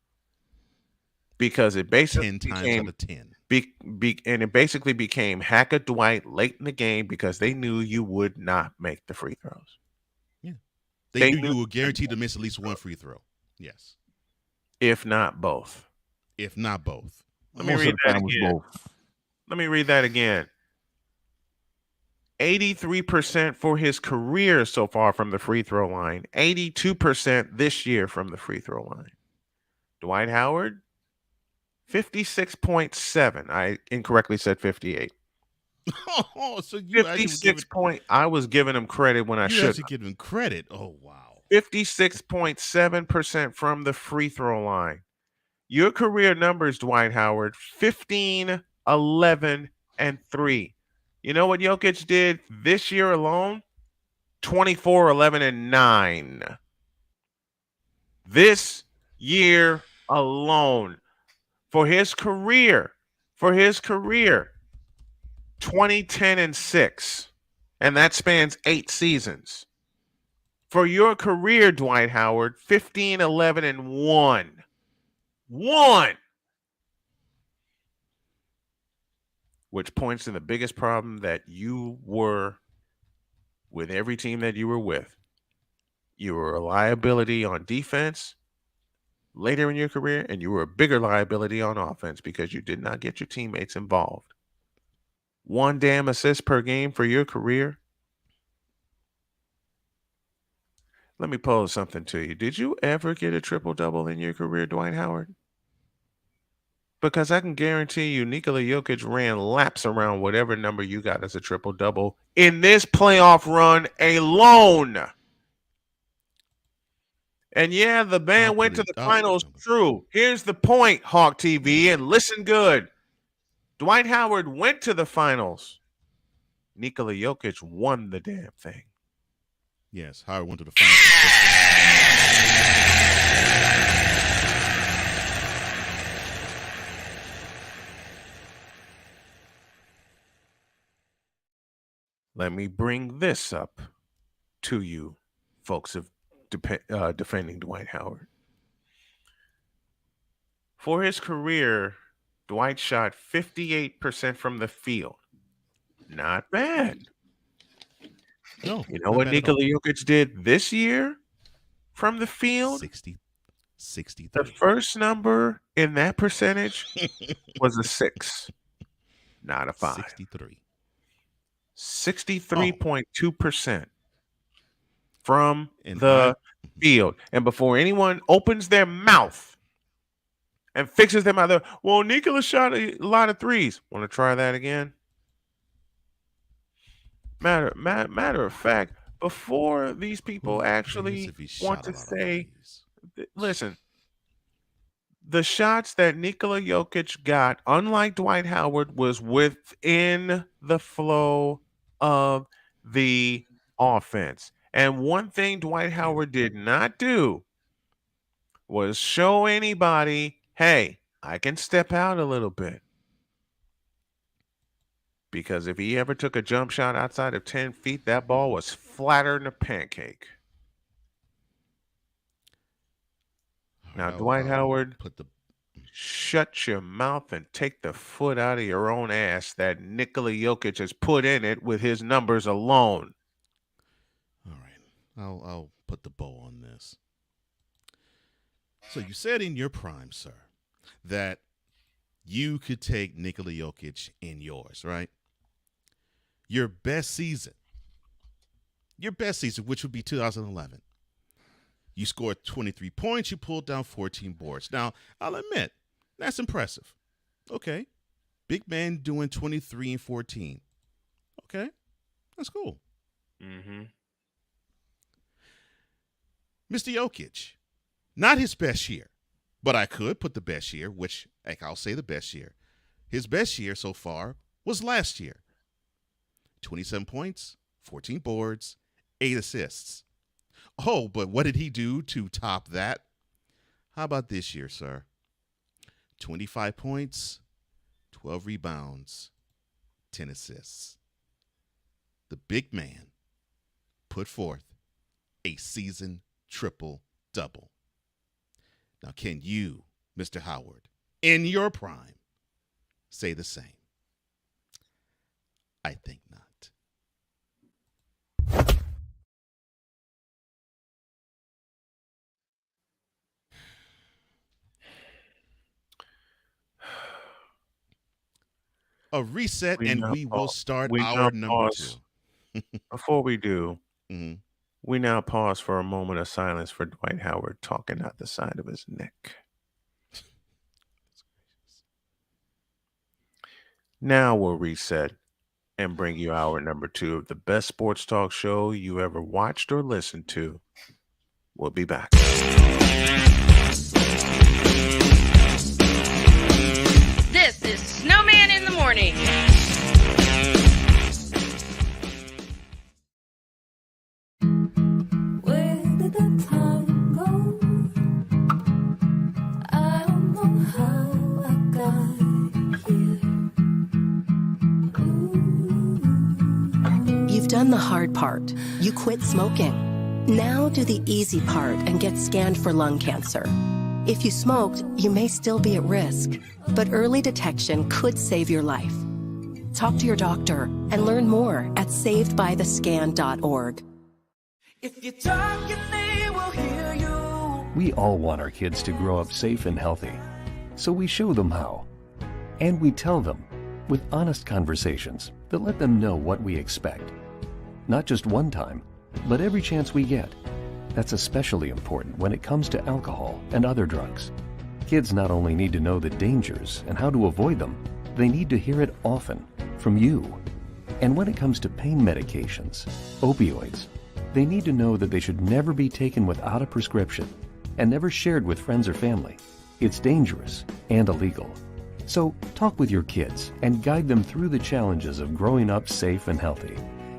Because it basically 10 times out of 10. And it basically became hack a Dwight late in the game because they knew you would not make the free throws. Yeah. They knew you were guaranteed to miss at least one free throw. Yes. If not both. If not both. Let me read that again. Let me read that again. 83% for his career so far from the free throw line. 82% this year from the free throw line. Dwight Howard, 56.7. I incorrectly said 58. Oh, so you 56 point. I was giving him credit when I should. You actually give him credit. Oh, wow. 56.7% from the free throw line. Your career numbers, Dwight Howard, 15, 11, and 3. You know what Jokic did this year alone? 24, 11, and 9. This year alone. For his career, 20, 10, and 6. And that spans 8 seasons. For your career, Dwight Howard, 15, 11, and 1. 1! Which points to the biggest problem that you were with every team that you were with. You were a liability on defense later in your career, and you were a bigger liability on offense because you did not get your teammates involved. 1 damn assist per game for your career. Let me pose something to you. Did you ever get a triple-double in your career, Dwight Howard? Because I can guarantee you Nikola Jokic ran laps around whatever number you got as a triple-double in this playoff run alone. And yeah, the band went to the finals. True. Here's the point, Hawk TV, and listen good. Dwight Howard went to the finals. Nikola Jokic won the damn thing. Yes, Howard went to the finals. Let me bring this up to you, folks of defending Dwight Howard. For his career, Dwight shot 58% from the field. Not bad. No. You know what Nikola Jokic did this year from the field? 63. The first number in that percentage was a 6, not a 5. 63. 63.2% from the field. And before anyone opens their mouth and fixes them out there, well, Nikola shot a lot of threes. Want to try that again? Matter of fact, before these people actually want to say, listen, the shots that Nikola Jokic got, unlike Dwight Howard, was within the flow of the offense. And one thing Dwight Howard did not do was show anybody, hey, I can step out a little bit. Because if he ever took a jump shot outside of 10 feet, that ball was flatter than a pancake. Now, Dwight Howard, shut your mouth and take the foot out of your own ass that Nikola Jokic has put in it with his numbers alone. All right. I'll put the bow on this. So you said in your prime, sir, that you could take Nikola Jokic in yours, right? Your best season, which would be 2011. You scored 23 points. You pulled down 14 boards. Now, I'll admit, that's impressive. Okay. Big man doing 23 and 14. Okay. That's cool. Mm-hmm. Mr. Jokic, not his best year, but I could put the best year, which I'll say the best year. His best year so far was last year. 27 points, 14 boards, 8 assists. Oh, but what did he do to top that? How about this year, sir? 25 points, 12 rebounds, 10 assists. The big man put forth a season triple-double. Now, can you, Mr. Howard, in your prime, say the same? I think not. A reset, and we will start our number 2. Before we do, we now pause for a moment of silence for Dwight Howard talking out the side of his neck. Now we'll reset and bring you hour number 2 of the best sports talk show you ever watched or listened to. We'll be back. This is Snowman in the Morning. Where did the time go? I don't know how I got here. You've done the hard part. You quit smoking. Now do the easy part and get scanned for lung cancer. If you smoked, you may still be at risk, but early detection could save your life. Talk to your doctor and learn more at savedbythescan.org. If you talk, they will hear you. We all want our kids to grow up safe and healthy, so we show them how. And we tell them with honest conversations that let them know what we expect. Not just one time, but every chance we get. That's especially important when it comes to alcohol and other drugs. Kids not only need to know the dangers and how to avoid them, they need to hear it often from you. And when it comes to pain medications, opioids, they need to know that they should never be taken without a prescription and never shared with friends or family. It's dangerous and illegal. So talk with your kids and guide them through the challenges of growing up safe and healthy.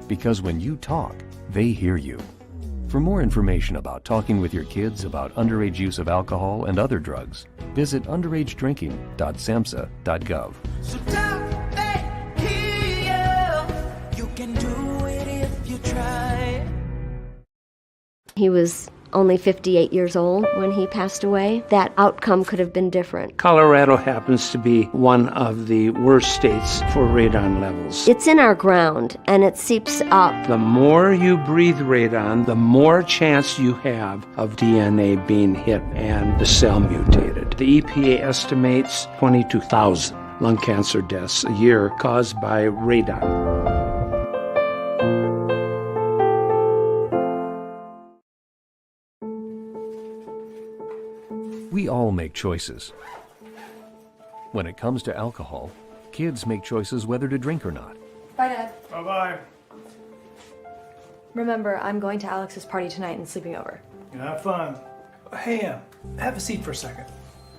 Because when you talk, they hear you. For more information about talking with your kids about underage use of alcohol and other drugs, visit underagedrinking.samhsa.gov. So don't they hear you? You can do it if you try. He was only 58 years old when he passed away. That outcome could have been different. Colorado happens to be one of the worst states for radon levels. It's in our ground, and it seeps up. The more you breathe radon, the more chance you have of DNA being hit and the cell mutated. The EPA estimates 22,000 lung cancer deaths a year caused by radon. We all make choices. When it comes to alcohol, kids make choices whether to drink or not. Bye, Dad. Bye-bye. Remember, I'm going to Alex's party tonight and sleeping over. Have fun. Hey, have a seat for a second.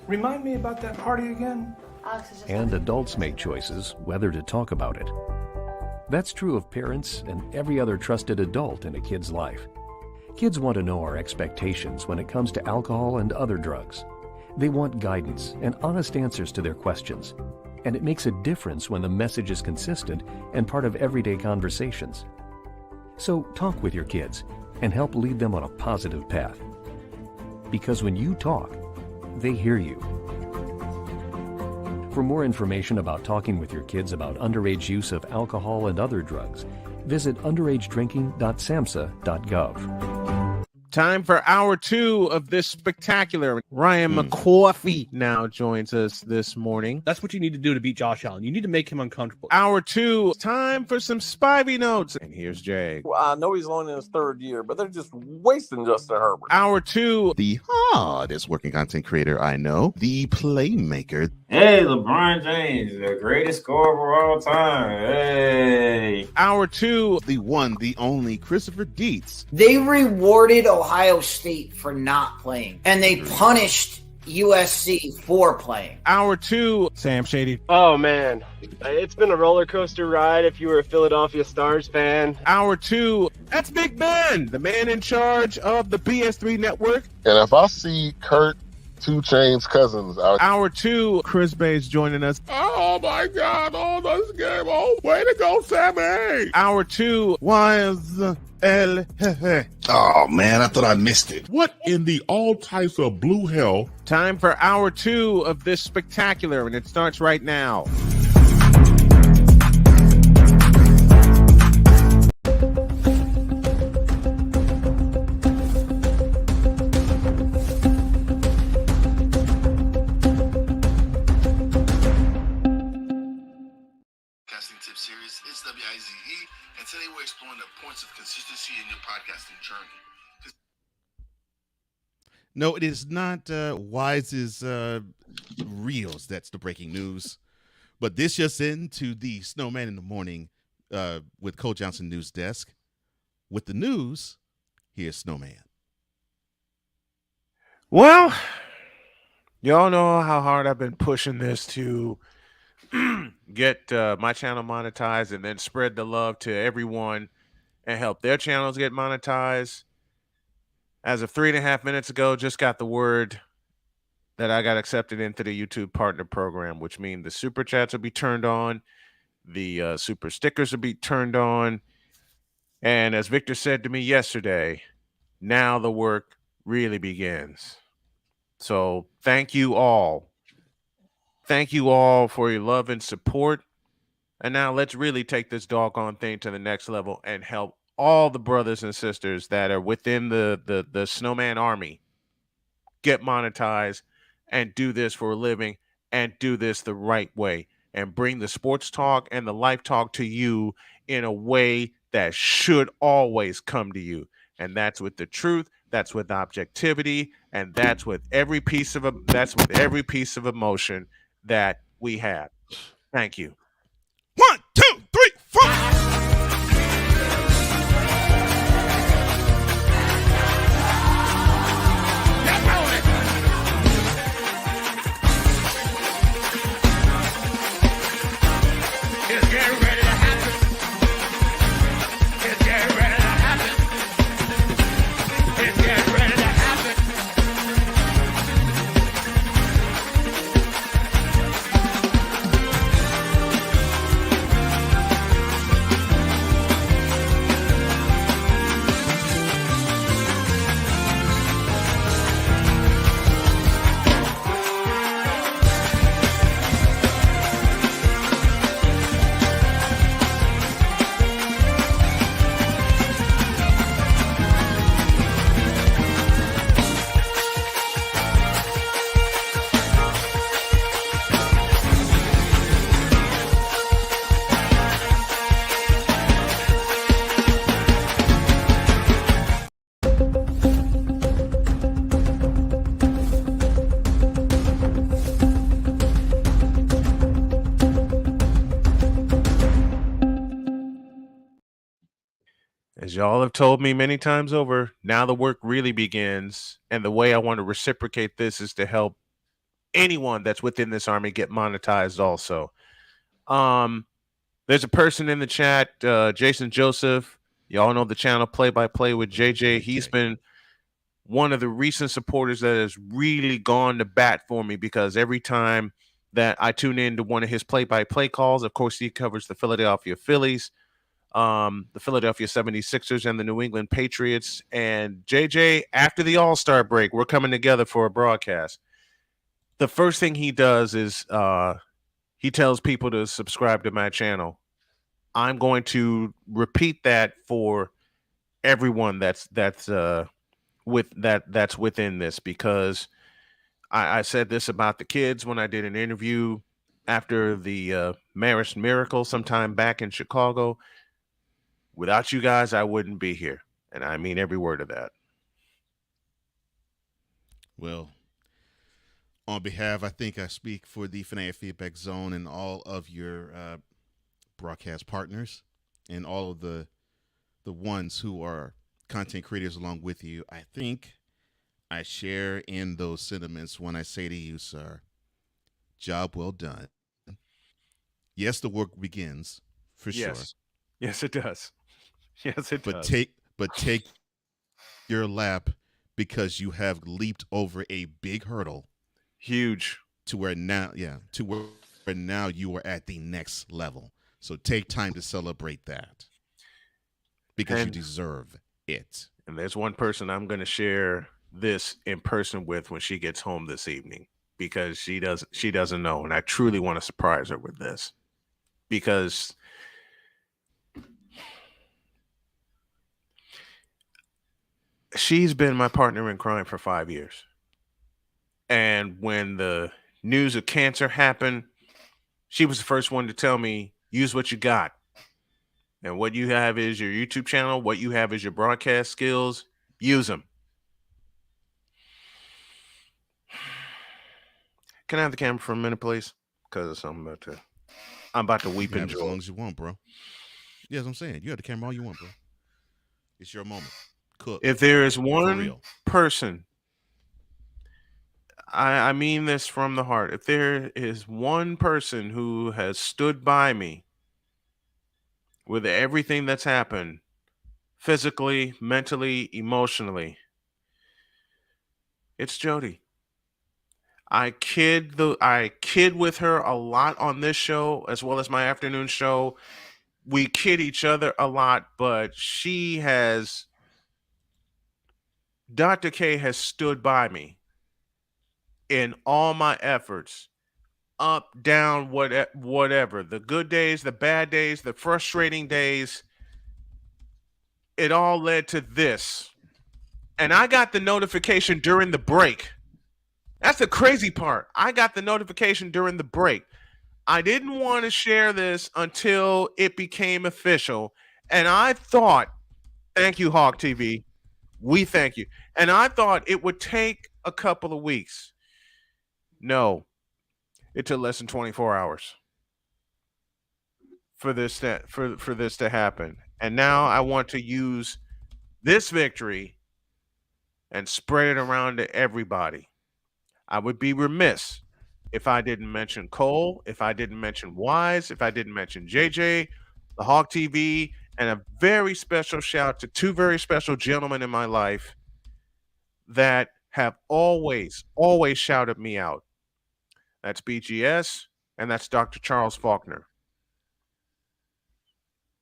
Remind me about that party again? Alex is just... And adults make choices whether to talk about it. That's true of parents and every other trusted adult in a kid's life. Kids want to know our expectations when it comes to alcohol and other drugs. They want guidance and honest answers to their questions. And it makes a difference when the message is consistent and part of everyday conversations. So talk with your kids and help lead them on a positive path. Because when you talk, they hear you. For more information about talking with your kids about underage use of alcohol and other drugs, visit underagedrinking.samhsa.gov. Time for hour 2 of this spectacular. Ryan McCoffey now joins us this morning. That's what you need to do to beat Josh Allen. You need to make him uncomfortable. Hour 2, time for some Spivey notes. And here's Jay. Well, I know he's only in his 3rd year, but they're just wasting Justin Herbert. Hour 2, the hardest working content creator I know, the playmaker. Hey, LeBron James, the greatest scorer of all time. Hey. Hour 2, the one, the only Christopher Dietz. They rewarded Ohio State for not playing, and they punished USC for playing. Hour 2, Sam Shady. Oh, man. It's been a roller coaster ride if you were a Philadelphia Stars fan. Hour 2, that's Big Ben, the man in charge of the BS3 network. And if I see Kurt 2 Chainz Cousins out. Hour 2, Chris Bay's joining us. Oh my God! Oh, this game! Oh, way to go, Sammy! Hour 2 was El Jefe. Oh man, I thought I missed it. What in the all types of blue hell? Time for hour 2 of this spectacular, and it starts right now. Today we're exploring the points of consistency in your podcasting journey. No, it is not Wise's Reels that's the breaking news. But this just into the Snowman in the Morning with Cole Johnson News Desk. With the news, here's Snowman. Well, y'all know how hard I've been pushing this to get my channel monetized and then spread the love to everyone and help their channels get monetized. As of 3.5 minutes ago, just got the word that I got accepted into the YouTube Partner Program, which means the super chats will be turned on, the super stickers will be turned on, and as Victor said to me yesterday, now the work really begins. So thank you all. Thank you all for your love and support. And now let's really take this doggone thing to the next level and help all the brothers and sisters that are within the Snowman Army get monetized and do this for a living and do this the right way and bring the sports talk and the life talk to you in a way that should always come to you. And that's with the truth, that's with objectivity, and that's with every piece of emotion that we have. Thank you. 1, 2, 3, 4. It's getting ready to happen. It's getting ready to happen. It's getting ready to happen. as y'all have told me many times over, now the work really begins. And the way I want to reciprocate this is to help anyone that's within this army get monetized also. There's a person in the chat, Jason Joseph. Y'all know the channel Play by Play with JJ. He's been one of the recent supporters that has really gone to bat for me, because every time that I tune in to one of his play-by-play calls, of course, he covers the Philadelphia Phillies, the Philadelphia 76ers, and the New England Patriots. And JJ, after the All-Star break, we're coming together for a broadcast. The first thing he does is he tells people to subscribe to my channel. I'm going to repeat that for everyone that's within this, because I said this about the kids when I did an interview after the Marist Miracle sometime back in Chicago. Without you guys, I wouldn't be here. And I mean every word of that. Well, on behalf, I think I speak for the Fanatic Feedback Zone and all of your broadcast partners and all of the ones who are content creators along with you. I think I share in those sentiments when I say to you, sir, job well done. Yes, the work begins for sure. Yes, it does. Yes, it does. But take your lap, because you have leaped over a big hurdle. Huge. To where now you are at the next level. So take time to celebrate that, because you deserve it. And there's one person I'm going to share this in person with when she gets home this evening, because she doesn't know, and I truly want to surprise her with this, because she's been my partner in crime for 5 years. And when the news of cancer happened, she was the first one to tell me, use what you got. And what you have is your YouTube channel. What you have is your broadcast skills. Use them. Can I have the camera for a minute, please? Because I'm about to weep in joy. As long as you want, bro. Yeah, that's what I'm saying. You have the camera all you want, bro. It's your moment. Cook. If there is one person, I mean this from the heart. If there is one person who has stood by me with everything that's happened, physically, mentally, emotionally, it's Jody. I kid with her a lot on this show, as well as my afternoon show. We kid each other a lot, but Dr. K has stood by me in all my efforts, up, down, whatever, the good days, the bad days, the frustrating days. It all led to this. And I got the notification during the break. That's the crazy part. I got the notification during the break. I didn't want to share this until it became official. And I thought, thank you, Hawk TV. We thank you. And I thought it would take a couple of weeks. No, it took less than 24 hours for this to happen. And now I want to use this victory and spread it around to everybody. I would be remiss if I didn't mention Cole, if I didn't mention Wise, if I didn't mention JJ, the Hawk TV, and a very special shout to two very special gentlemen in my life that have always shouted me out. That's BGS, and that's Dr. Charles Faulkner.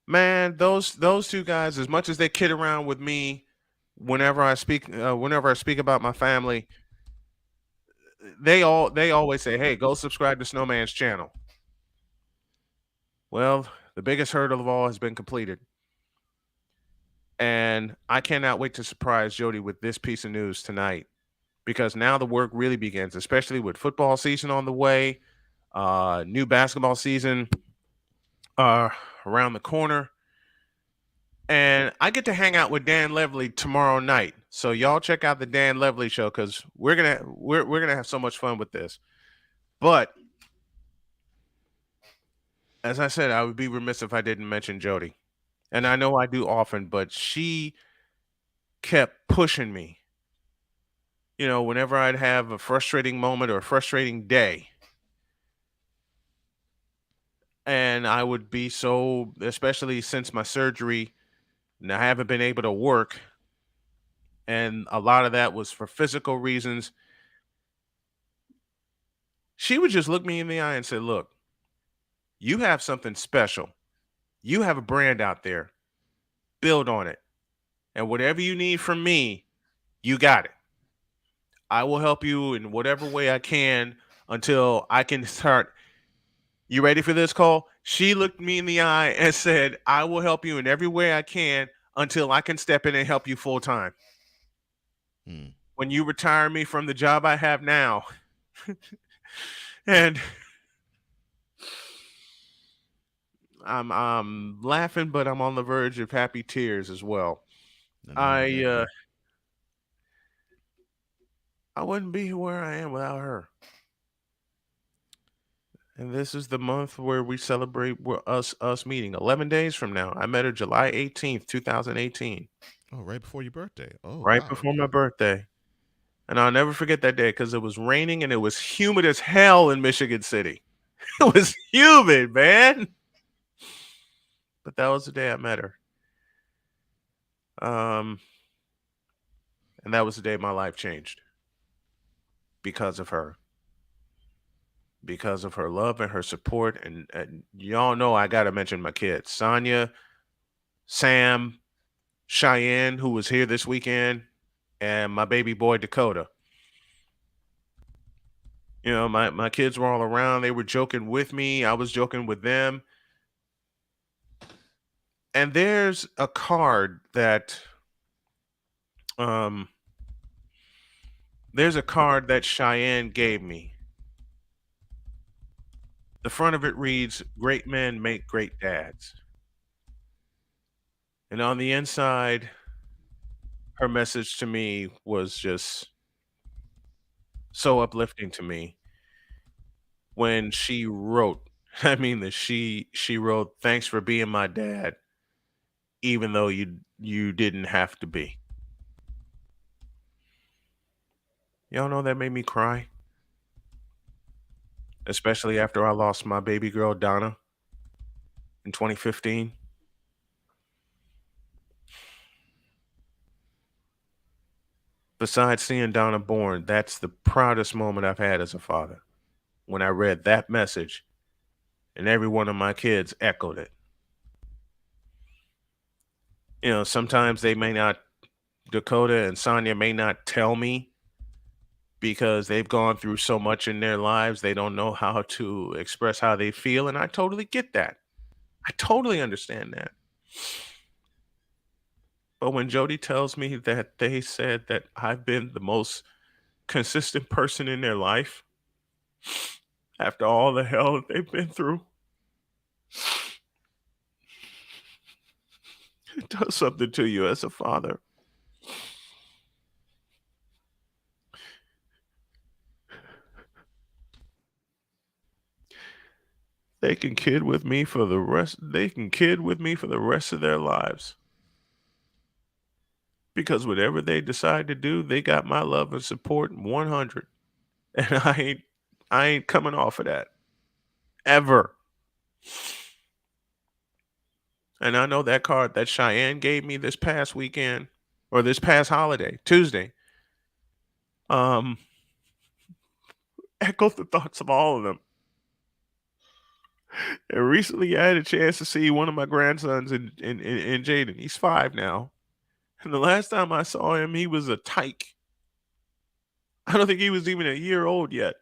Man, those two guys, as much as they kid around with me whenever I speak about my family, they always say, hey, go subscribe to Snowman's channel. Well, the biggest hurdle of all has been completed. And I cannot wait to surprise Jody with this piece of news tonight, because now the work really begins, especially with football season on the way, new basketball season around the corner. And I get to hang out with Dan Levely tomorrow night. So y'all check out the Dan Levely show, because we're gonna have so much fun with this. But as I said, I would be remiss if I didn't mention Jody. And I know I do often, but she kept pushing me. Whenever I'd have a frustrating moment or a frustrating day, and I would be so, especially since my surgery, and I haven't been able to work, and a lot of that was for physical reasons. She would just look me in the eye and say, look, you have something special. You have a brand out there. Build on it. And whatever you need from me, you got it. I will help you in whatever way I can until I can start. You ready for this, Cole? She looked me in the eye and said, I will help you in every way I can until I can step in and help you full time. When you retire me from the job I have now. And I'm laughing, but I'm on the verge of happy tears as well. I wouldn't be where I am without her. And this is the month where we celebrate us meeting 11 days from now. I met her July 18th, 2018. Oh, right before your birthday. Oh, right wow. before my birthday. And I'll never forget that day because it was raining and it was humid as hell in Michigan City. It was humid, man. But that was the day I met her. And that was the day my life changed. Because of her. Because of her love and her support. And y'all know I got to mention my kids. Sonia, Sam, Cheyenne, who was here this weekend, and my baby boy, Dakota. My kids were all around. They were joking with me. I was joking with them. And there's a card that Cheyenne gave me. The front of it reads, "Great men make great dads." And on the inside, her message to me was just so uplifting to me when she wrote, she wrote, "Thanks for being my dad, even though you didn't have to be." Y'all know that made me cry. Especially after I lost my baby girl, Donna, in 2015. Besides seeing Donna born, that's the proudest moment I've had as a father. When I read that message and every one of my kids echoed it. Sometimes they may not, Dakota and Sonia may not tell me because they've gone through so much in their lives. They don't know how to express how they feel. And I totally get that. I totally understand that. But when Jody tells me that they said that I've been the most consistent person in their life after all the hell that they've been through, it does something to you as a father. They can kid with me for the rest of their lives. Because whatever they decide to do, they got my love and support 100. And I ain't coming off of that. Ever. And I know that card that Cheyenne gave me this past weekend, or this past holiday, Tuesday, echoed the thoughts of all of them. And recently I had a chance to see one of my grandsons in Jaden. He's 5 now. And the last time I saw him, he was a tyke. I don't think he was even a year old yet.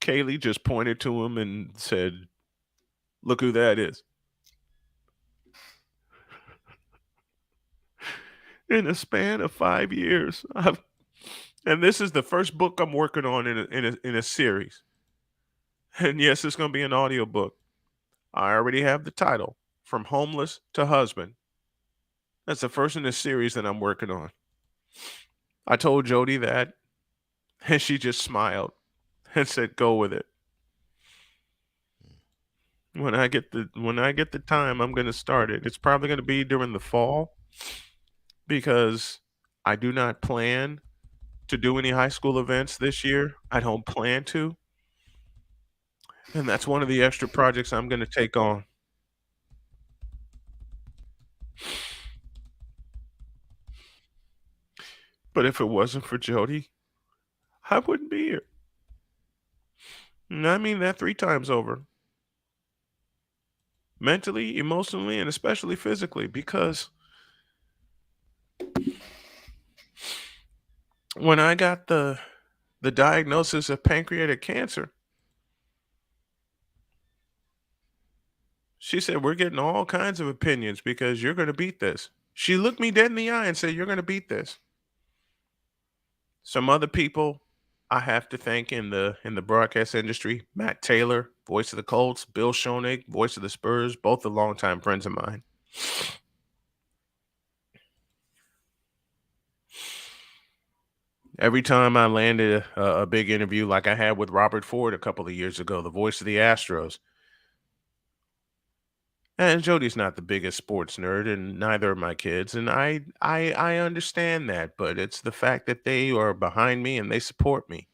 Kaylee just pointed to him and said, "Look who that is." In a span of 5 years, and this is the first book I'm working on in a series. And yes, it's going to be an audiobook. I already have the title, From Homeless to Husband. That's the first in the series that I'm working on. I told Jody that, and she just smiled. and said, go with it. When I get the time, I'm going to start it. It's probably going to be during the fall because I do not plan to do any high school events this year. I don't plan to. And that's one of the extra projects I'm going to take on. But if it wasn't for Jody, I wouldn't be here. And I mean that 3 times over. Mentally, emotionally, and especially physically, because when I got the diagnosis of pancreatic cancer, she said, we're getting all kinds of opinions because you're going to beat this. She looked me dead in the eye and said, you're going to beat this. Some other people I have to thank in the broadcast industry: Matt Taylor, voice of the Colts; Bill Schoenig, voice of the Spurs, both are longtime friends of mine. Every time I landed a big interview like I had with Robert Ford a couple of years ago, the voice of the Astros. And Jody's not the biggest sports nerd, and neither are my kids. And I understand that, but it's the fact that they are behind me and they support me.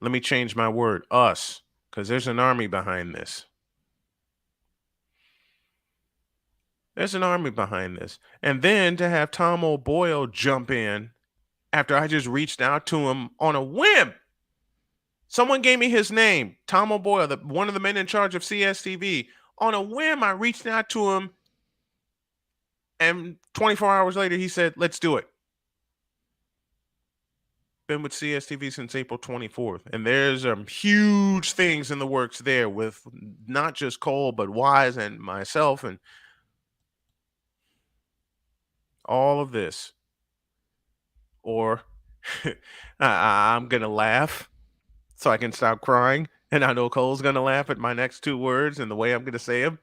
Let me change my word, us, because there's an army behind this. There's an army behind this. And then to have Tom O'Boyle jump in after I just reached out to him on a whim. Someone gave me his name, Tom O'Boyle, one of the men in charge of CSTV. On a whim, I reached out to him, and 24 hours later, he said, let's do it. Been with CSTV since April 24th, and there's huge things in the works there with not just Cole, but Wise and myself and all of this. Or I'm going to laugh so I can stop crying. And I know Cole's going to laugh at my next 2 words and the way I'm going to say them.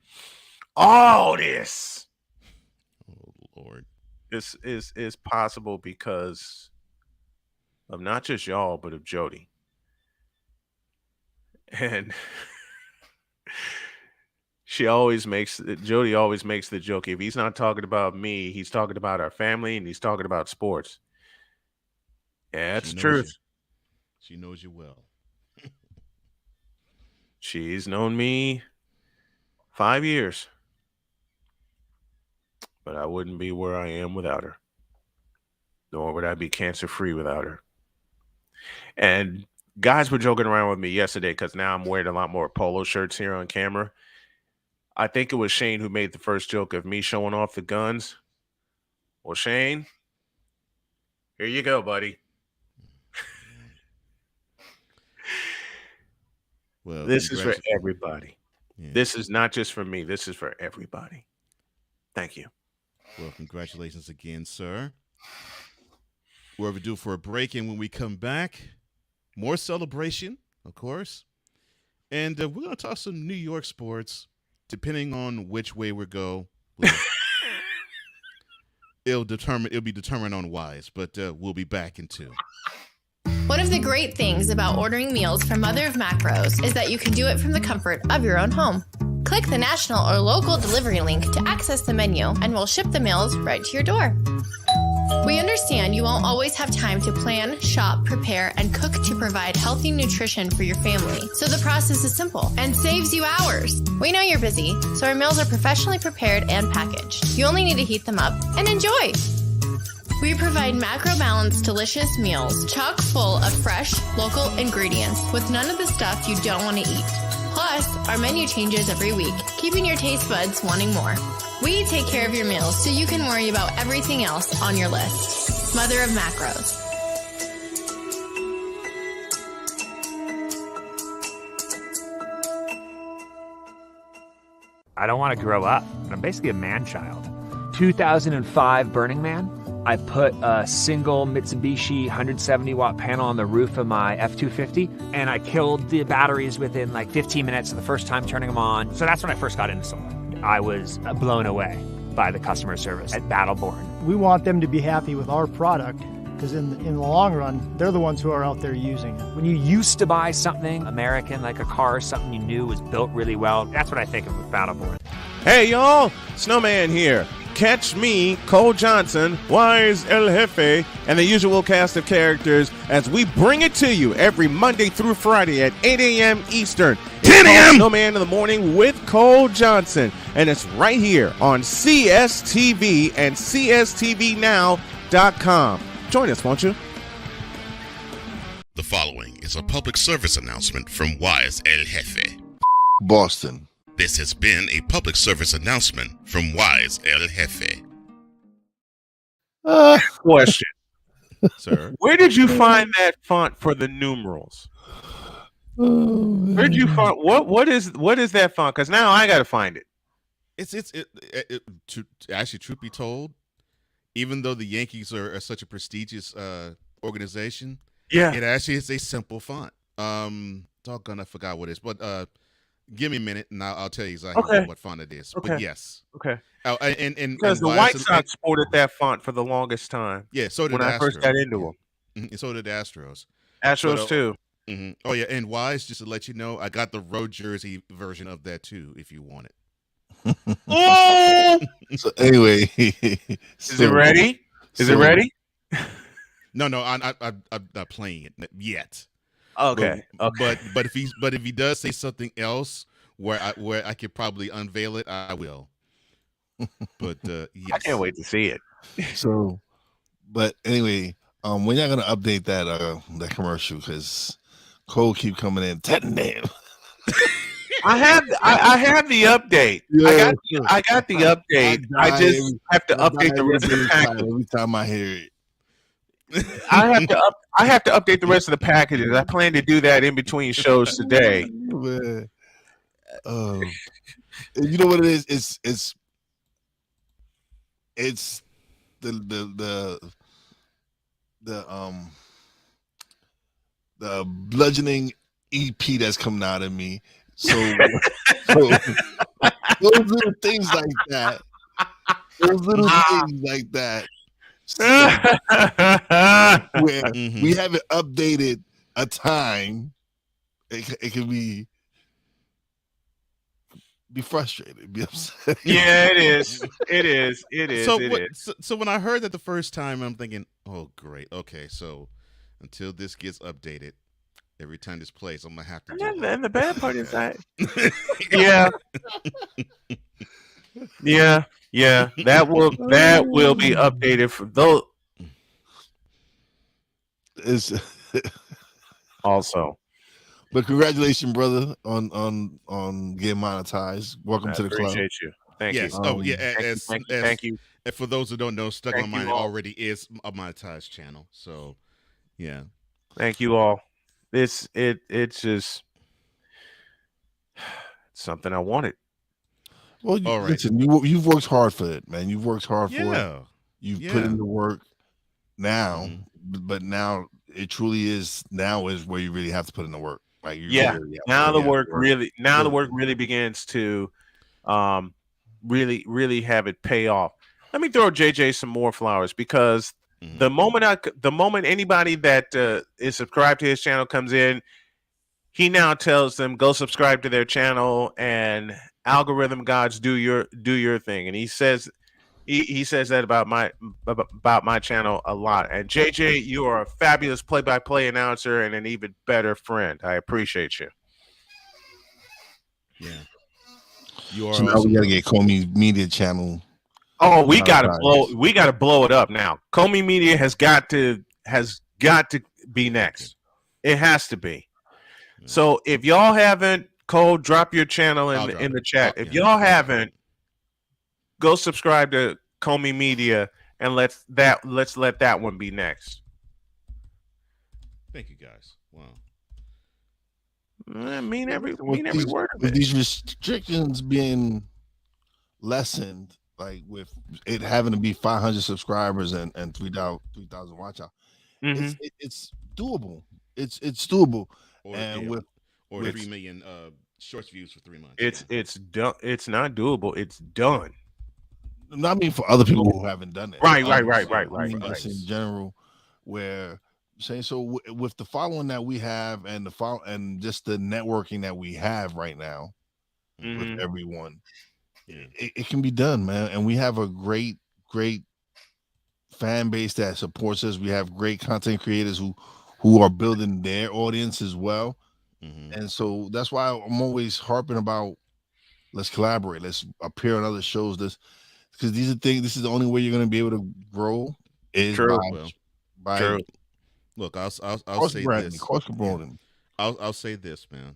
All this. Oh, Lord. This is possible because of not just y'all, but of Jody. And Jody always makes the joke. If he's not talking about me, he's talking about our family and he's talking about sports. Yeah, that's the truth. She knows you well. She's known me 5 years, but I wouldn't be where I am without her, nor would I be cancer-free without her. And guys were joking around with me yesterday because now I'm wearing a lot more polo shirts here on camera. I think it was Shane who made the first joke of me showing off the guns. Well, Shane, here you go, buddy. Well, this is for everybody. Yeah. This is not just for me. This is for everybody. Thank you. Well, congratulations again, sir. We're overdue for a break, and when we come back, more celebration, of course. And we're going to talk some New York sports, depending on which way we go. It'll be determined on Wise, but we'll be back in 2. One of the great things about ordering meals from Mother of Macros is that you can do it from the comfort of your own home. Click the national or local delivery link to access the menu, and we'll ship the meals right to your door. We understand you won't always have time to plan, shop, prepare, and cook to provide healthy nutrition for your family, so the process is simple and saves you hours. We know you're busy, so our meals are professionally prepared and packaged. You only need to heat them up and enjoy. We provide macro-balanced, delicious meals chock full of fresh, local ingredients with none of the stuff you don't want to eat. Plus, our menu changes every week, keeping your taste buds wanting more. We take care of your meals so you can worry about everything else on your list. Mother of Macros. I don't want to grow up. I'm basically a man-child. 2005 Burning Man. I put a single Mitsubishi 170-watt panel on the roof of my F-250, and I killed the batteries within like 15 minutes of the first time turning them on. So that's when I first got into solar. I was blown away by the customer service at Battleborn. We want them to be happy with our product, because in the long run, they're the ones who are out there using it. When you used to buy something American, like a car, something you knew was built really well, that's what I think of with Battleborn. Hey, y'all, Snowman here. Catch me, Cole Johnson, Wise El Jefe, and the usual cast of characters as we bring it to you every Monday through Friday at 8 a.m. Eastern. 10 a.m. Snowman in the Morning with Cole Johnson. And it's right here on CSTV and CSTVnow.com. Join us, won't you? The following is a public service announcement from Wise El Jefe. Boston. This has been a public service announcement from Wise El Jefe. Question. Sir. Where did you find that font for the numerals? Where did you find what is that font? Because now I got to find it. Actually, truth be told, even though the Yankees are such a prestigious organization, it actually is a simple font. Doggone, I forgot what it is, but give me a minute and I'll tell you exactly what font it is. Okay. But yes. Okay. And because the White Sox sported that font for the longest time. Yeah, so did when I first got into them. And so did the Astros. Astros too. Mm-hmm. Oh yeah, and Wise, just to let you know, I got the road jersey version of that too, if you want it. So anyway, is it ready? Is it ready? No, I'm not playing it yet. Okay. But if he does say something else where I could probably unveil it, I will. But yes. I can't wait to see it. So, but anyway, we're not gonna update that commercial because Cole keep coming in. Name. I have the update. Yeah, I got the update. I just have to update the rest of the package. Every time I hear it. I have to update the rest of the packages. I plan to do that in between shows today. Man. You know what it is? It's the bludgeoning EP that's coming out of me. So those little things like that. Where we haven't updated a time, it can be frustrated, be upset. Yeah, it is. It is. So when I heard that the first time, I'm thinking, oh great, okay, so until this gets updated, every time this plays, I'm gonna have to do it. And the bad part is that yeah, that will be updated for those. Is also, but congratulations, brother, on getting monetized. Welcome to the club. Appreciate you. Thank you. Oh yeah, thank you. And for those who don't know, Stuck on Mine already is a monetized channel. So yeah, thank you all. It's just something I wanted. Well, listen, you've worked hard for it, man. You've worked hard for it. You've put in the work now, but now it truly is where you really have to put in the work. Like the work really begins to really have it pay off. Let me throw JJ some more flowers because the moment anybody that is subscribed to his channel comes in, he now tells them go subscribe to their channel and algorithm gods do your thing. And he says that about my channel a lot. And JJ, you are a fabulous play-by-play announcer and an even better friend. I appreciate you. Yeah. So now we gotta get Comey Media channel. Oh, we gotta blow it up now. Comey Media has got to be next. It has to be. Yeah. So if y'all haven't, Cole, drop your channel in the chat. If y'all haven't, go subscribe to Comey Media and let's let that one be next. Thank you guys. Wow. I mean every word of it. With these restrictions being lessened, like with it having to be 500 subscribers and 3,000 watch out, it's doable. It's doable. Or 3 million shorts views for 3 months. It's done. It's not doable. It's done. I mean for other people who haven't done it. Right. In general, where saying so with the following that we have and and just the networking that we have right now with everyone, it can be done, man. And we have a great fan base that supports us. We have great content creators who are building their audience as well. And so that's why I'm always harping about let's collaborate, let's appear on other shows, because these are things. This is the only way you're going to be able to grow is by True. Look, I'll say this. I'll say this, man.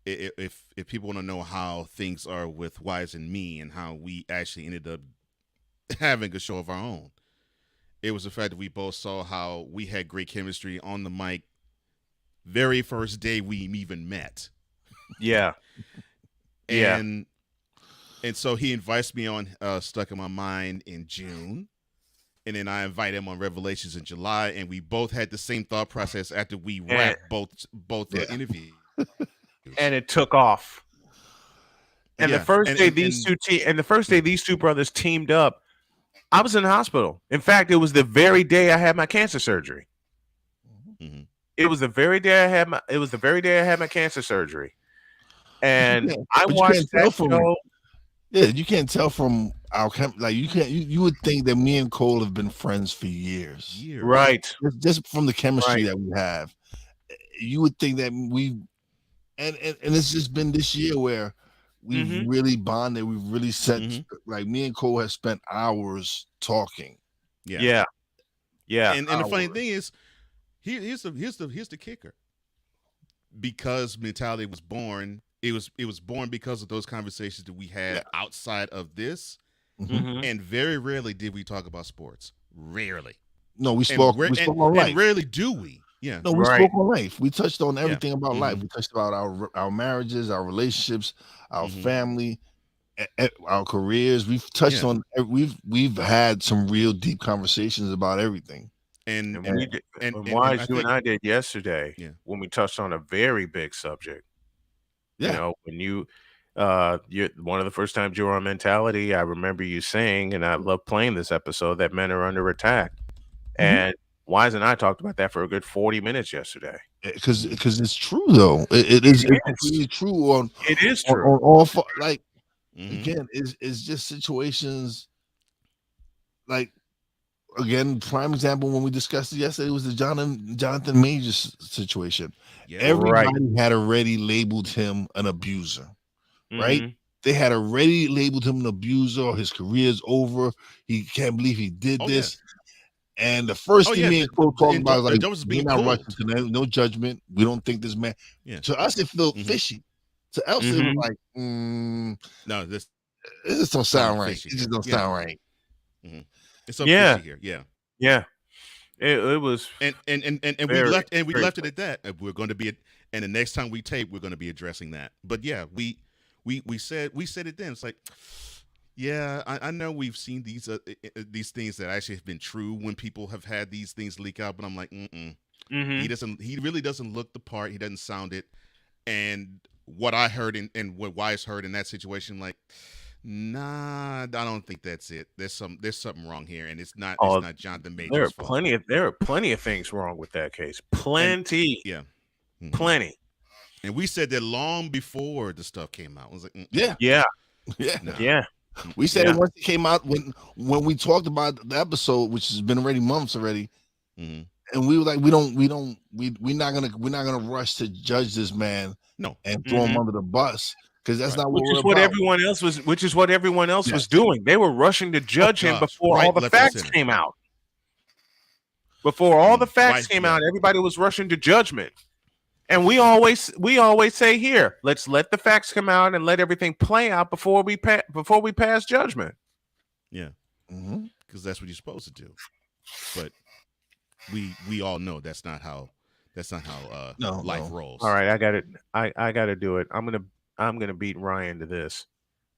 If people want to know how things are with Wise and me and how we actually ended up having a show of our own, it was the fact that we both saw how we had great chemistry on the mic very first day we even met. Yeah. And so he invites me on Stuck in My Mind in June. And then I invite him on Revelations in July, and we both had the same thought process after we wrapped both interviews. And it took off. And the first day these two brothers teamed up, I was in the hospital. In fact, it was the very day I had my cancer surgery. It was the very day I had my cancer surgery. And I watched that show. Yeah, you can't tell from our you would think that me and Cole have been friends for years. Right. Just from the chemistry that we have. You would think that we and it's just been this year where we've really bonded, we've really set like me and Cole have spent hours talking. Yeah. And the funny thing is, here's the kicker. Because Mentality was born, it was born because of those conversations that we had outside of this, and very rarely did we talk about sports. Rarely. No, we spoke on life. And rarely do we. Yeah. No, we spoke on life. We touched on everything about life. We touched about our marriages, our relationships, our family, our careers. We've touched on. We've had some real deep conversations about everything. And Wise, you and I did yesterday when we touched on a very big subject. Yeah. You know, when you're one of the first times you were on Mentality, I remember you saying, and I love playing this episode, that men are under attack. And Wise and I talked about that for a good 40 minutes yesterday. Because it's true though. It is completely true on. It is true on all again, it's just situations like. Again, prime example when we discussed it yesterday was the Jonathan Majors situation. Yeah, everybody had already labeled him an abuser, right? They had already labeled him an abuser. His career's over. He can't believe he did this. Yeah. And the first thing me and Cole talking about is like, we're not rushing to no judgment. We don't think this man. Yeah. To us, it felt fishy. To us, it was like, no, this just don't sound right. It just don't sound right. It's up here. Yeah. It was, and we left it at that. We're going to be, and the next time we tape, we're going to be addressing that. But yeah, we said it then. It's like, yeah, I know we've seen these things that actually have been true when people have had these things leak out. But I'm like, he really doesn't look the part. He doesn't sound it. And what I heard and what Wise heard in that situation, like. Nah, I don't think that's it. There's something wrong here, and it's not Jonathan Majors' fault. There are plenty of things wrong with that case. Plenty. Plenty. And we said that long before the stuff came out. I was like, yeah. We said it once it came out when we talked about the episode, which has been already months already. And we were like, we're not gonna rush to judge this man and throw him under the bus. Because that's not what everyone else was. Which is what everyone else was doing. They were rushing to judge him before all the facts came out. Before all the facts came out, everybody was rushing to judgment. And we always say here, let's let the facts come out and let everything play out before we pass judgment. Yeah, because that's what you're supposed to do. But we all know that's not how life rolls. All right, I got it. I got to do it. I'm gonna beat Ryan to this.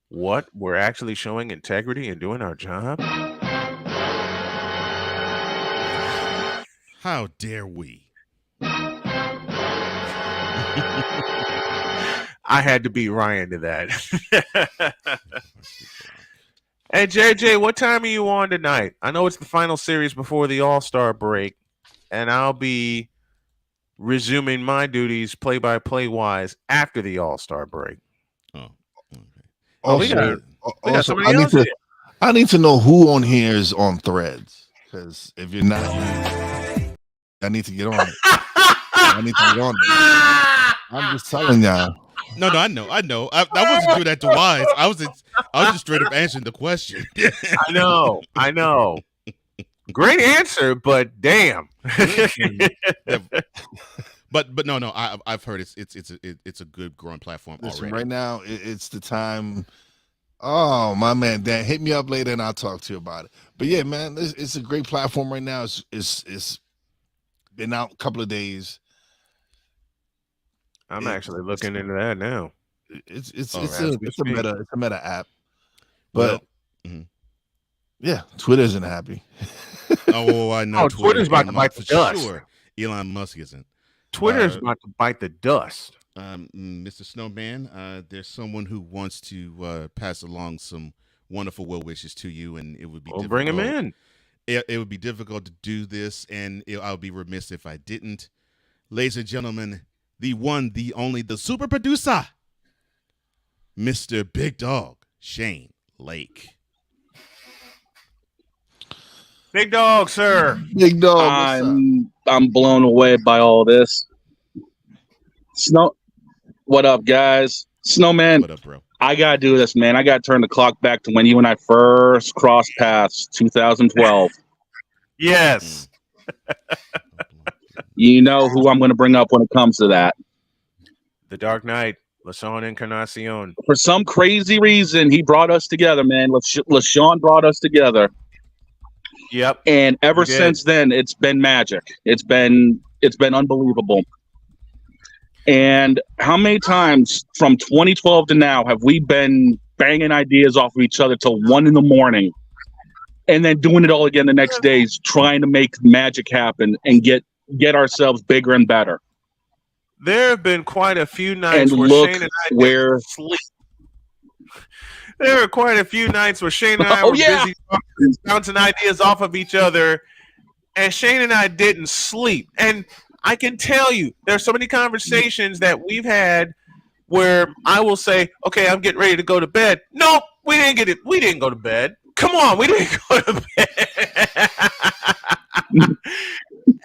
What? We're actually showing integrity and doing our job? How dare we? I had to beat Ryan to that. Hey, JJ, what time are you on tonight? I know it's the final series before the All-Star break, and I'll be resuming my duties play-by-play wise after the All-Star break. Also, we got also somebody else here. I need to know who on here is on Threads, because if you're not, I need to get on it. I need to get on it. I'm just telling y'all. No, I know. I wasn't doing that to Wise. I was just straight up answering the question. I know. Great answer, but damn. But no. I've heard it's a good growing platform already. Right now, it's the time. Oh, my man, Dan, hit me up later and I'll talk to you about it. But yeah, man, it's a great platform right now. It's been out a couple of days. I'm actually looking into that now. It's a meta app. But mm-hmm. Yeah, Twitter isn't happy. Oh, I know. Twitter's about to bite the dust. Sure. Elon Musk isn't. Twitter's about to bite the dust. Mr. Snowman, there's someone who wants to pass along some wonderful well wishes to you, and it would be difficult. Bring him in. It would be difficult to do this, and I would be remiss if I didn't. Ladies and gentlemen, the one, the only, the super producer, Mr. Big Dog, Shane Lake. Big Dog, sir. Big Dog. I'm blown away by all this. What up, guys? Snowman. What up, bro? I gotta do this, man. I gotta turn the clock back to when you and I first crossed paths, 2012. Yes. You know who I'm going to bring up when it comes to that. The Dark Knight, LaShawn Encarnacion. For some crazy reason, he brought us together, man. LaShawn brought us together. Yep. And ever since then, it's been magic. It's been unbelievable. And how many times from 2012 to now have we been banging ideas off of each other till 1 a.m. and then doing it all again the next day, trying to make magic happen and get ourselves bigger and better. There have been quite a few nights And where look Shane and I where didn't sleep. There are quite a few nights where Shane and I Oh, were yeah. busy bouncing ideas off of each other, and Shane and I didn't sleep. And I can tell you, there's so many conversations that we've had where I will say, "Okay, I'm getting ready to go to bed." Nope, we didn't get it. We didn't go to bed. Come on, we didn't go to bed.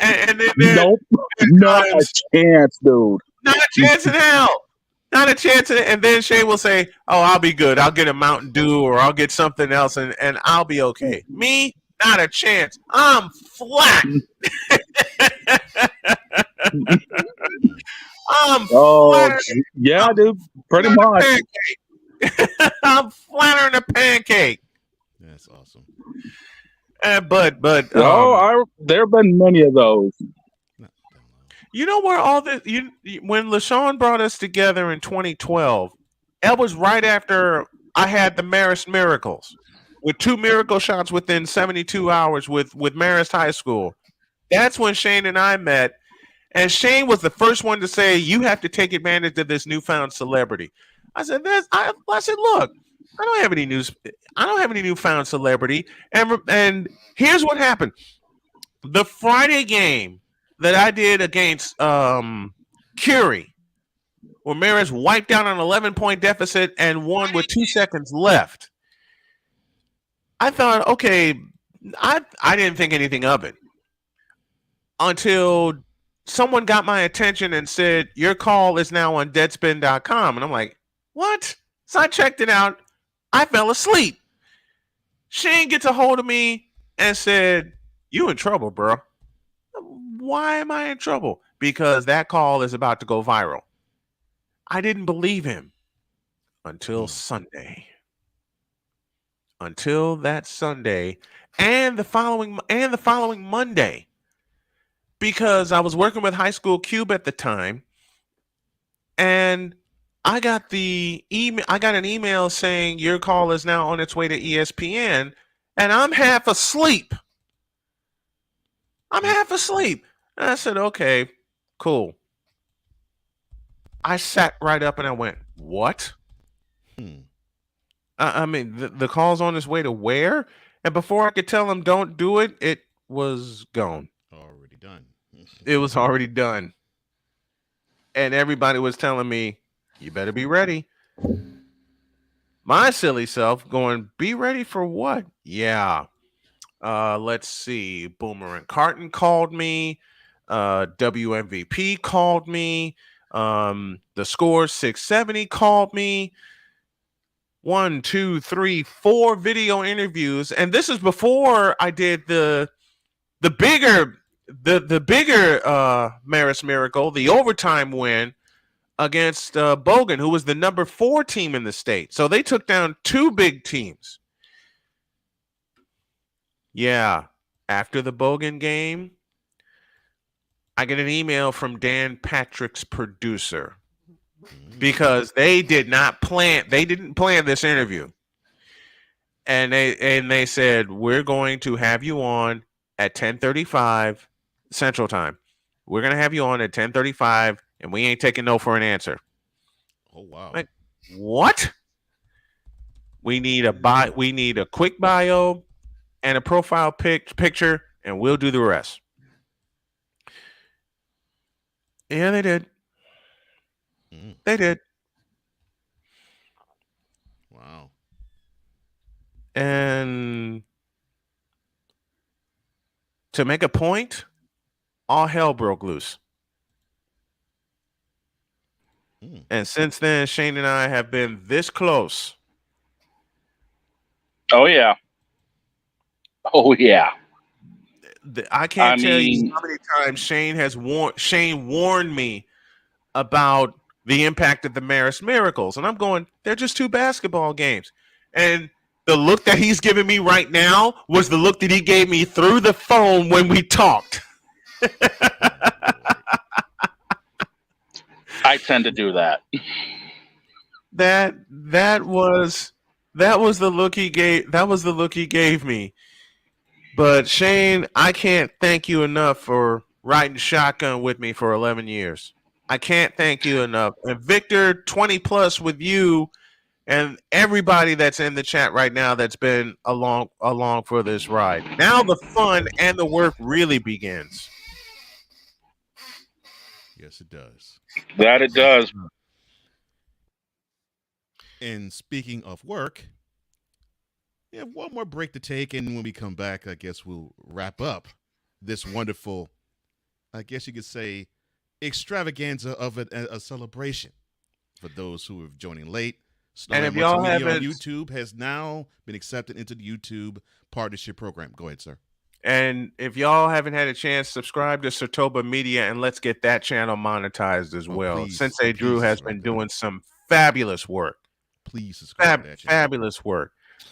and then Nope, not a chance, dude. Not a chance in hell. Not a chance in it. And then Shane will say, "Oh, I'll be good. I'll get a Mountain Dew or I'll get something else and I'll be okay." Me, not a chance. I'm flat. I'm flatter. Yeah, dude. Pretty much. I'm flatter than a pancake. That's awesome. But there have been many of those. You know where all this? When LaShawn brought us together in 2012, that was right after I had the Marist Miracles, with 2 miracle shots within 72 hours with Marist High School. That's when Shane and I met, and Shane was the first one to say, "You have to take advantage of this newfound celebrity." I said, I said, "Look, I don't have any news. I don't have any newfound celebrity." And here's what happened: the Friday game that I did against Curie, where Marist wiped out an 11-point deficit and won with 2 seconds left. I thought, okay, I didn't think anything of it until someone got my attention and said, "Your call is now on Deadspin.com." And I'm like, what? So I checked it out. I fell asleep. Shane gets a hold of me and said, "You in trouble, bro." Why am I in trouble? Because that call is about to go viral. I didn't believe him until Sunday. Until that Sunday and the following Monday. Because I was working with High School Cube at the time, and I got an email saying your call is now on its way to ESPN, and I'm half asleep. And I said, "Okay, cool." I sat right up and I went, "What?" I mean, the call's on its way to where? And before I could tell him don't do it, it was gone. Already done. It was already done. And everybody was telling me, you better be ready. My silly self going, be ready for what? Yeah. Let's see. Boomer and Carton called me. WMVP called me. The Score 670 called me. 1, 2, 3, 4 video interviews. And this is before I did the bigger Maris Miracle, the overtime win against Bogan, who was the number 4 team in the state. So they took down 2 big teams. Yeah. After the Bogan game, I get an email from Dan Patrick's producer because they didn't plan this interview. And they said, we're going to have you on at 10:35 Central Time. We're going to have you on at 10:35 and we ain't taking no for an answer. Oh wow. Like, what? We need a quick bio and a profile picture and we'll do the rest. Yeah, they did. They did. Wow. And to make a point, all hell broke loose. And since then, Shane and I have been this close. Oh, yeah. Oh, yeah. I can't tell you how many times Shane warned me about the impact of the Maris Miracles. And I'm going, they're just 2 basketball games. And the look that he's giving me right now was the look that he gave me through the phone when we talked. I tend to do that. That was the look he gave. That was the look he gave me. But Shane, I can't thank you enough for riding shotgun with me for 11 years. I can't thank you enough. And Victor, 20 plus with you and everybody that's in the chat right now that's been along for this ride. Now the fun and the work really begins. Yes, it does. That it does. And speaking of work, we have one more break to take, and when we come back, I guess we'll wrap up this wonderful, I guess you could say, extravaganza of a celebration for those who are joining late. And if y'all on haven't, YouTube has now been accepted into the YouTube partnership program. Go ahead, sir. And if y'all haven't had a chance, subscribe to Sartoba Media and let's get that channel monetized as well. Please, Sensei Drew has been doing some fabulous work. Please subscribe to that channel. Fabulous work.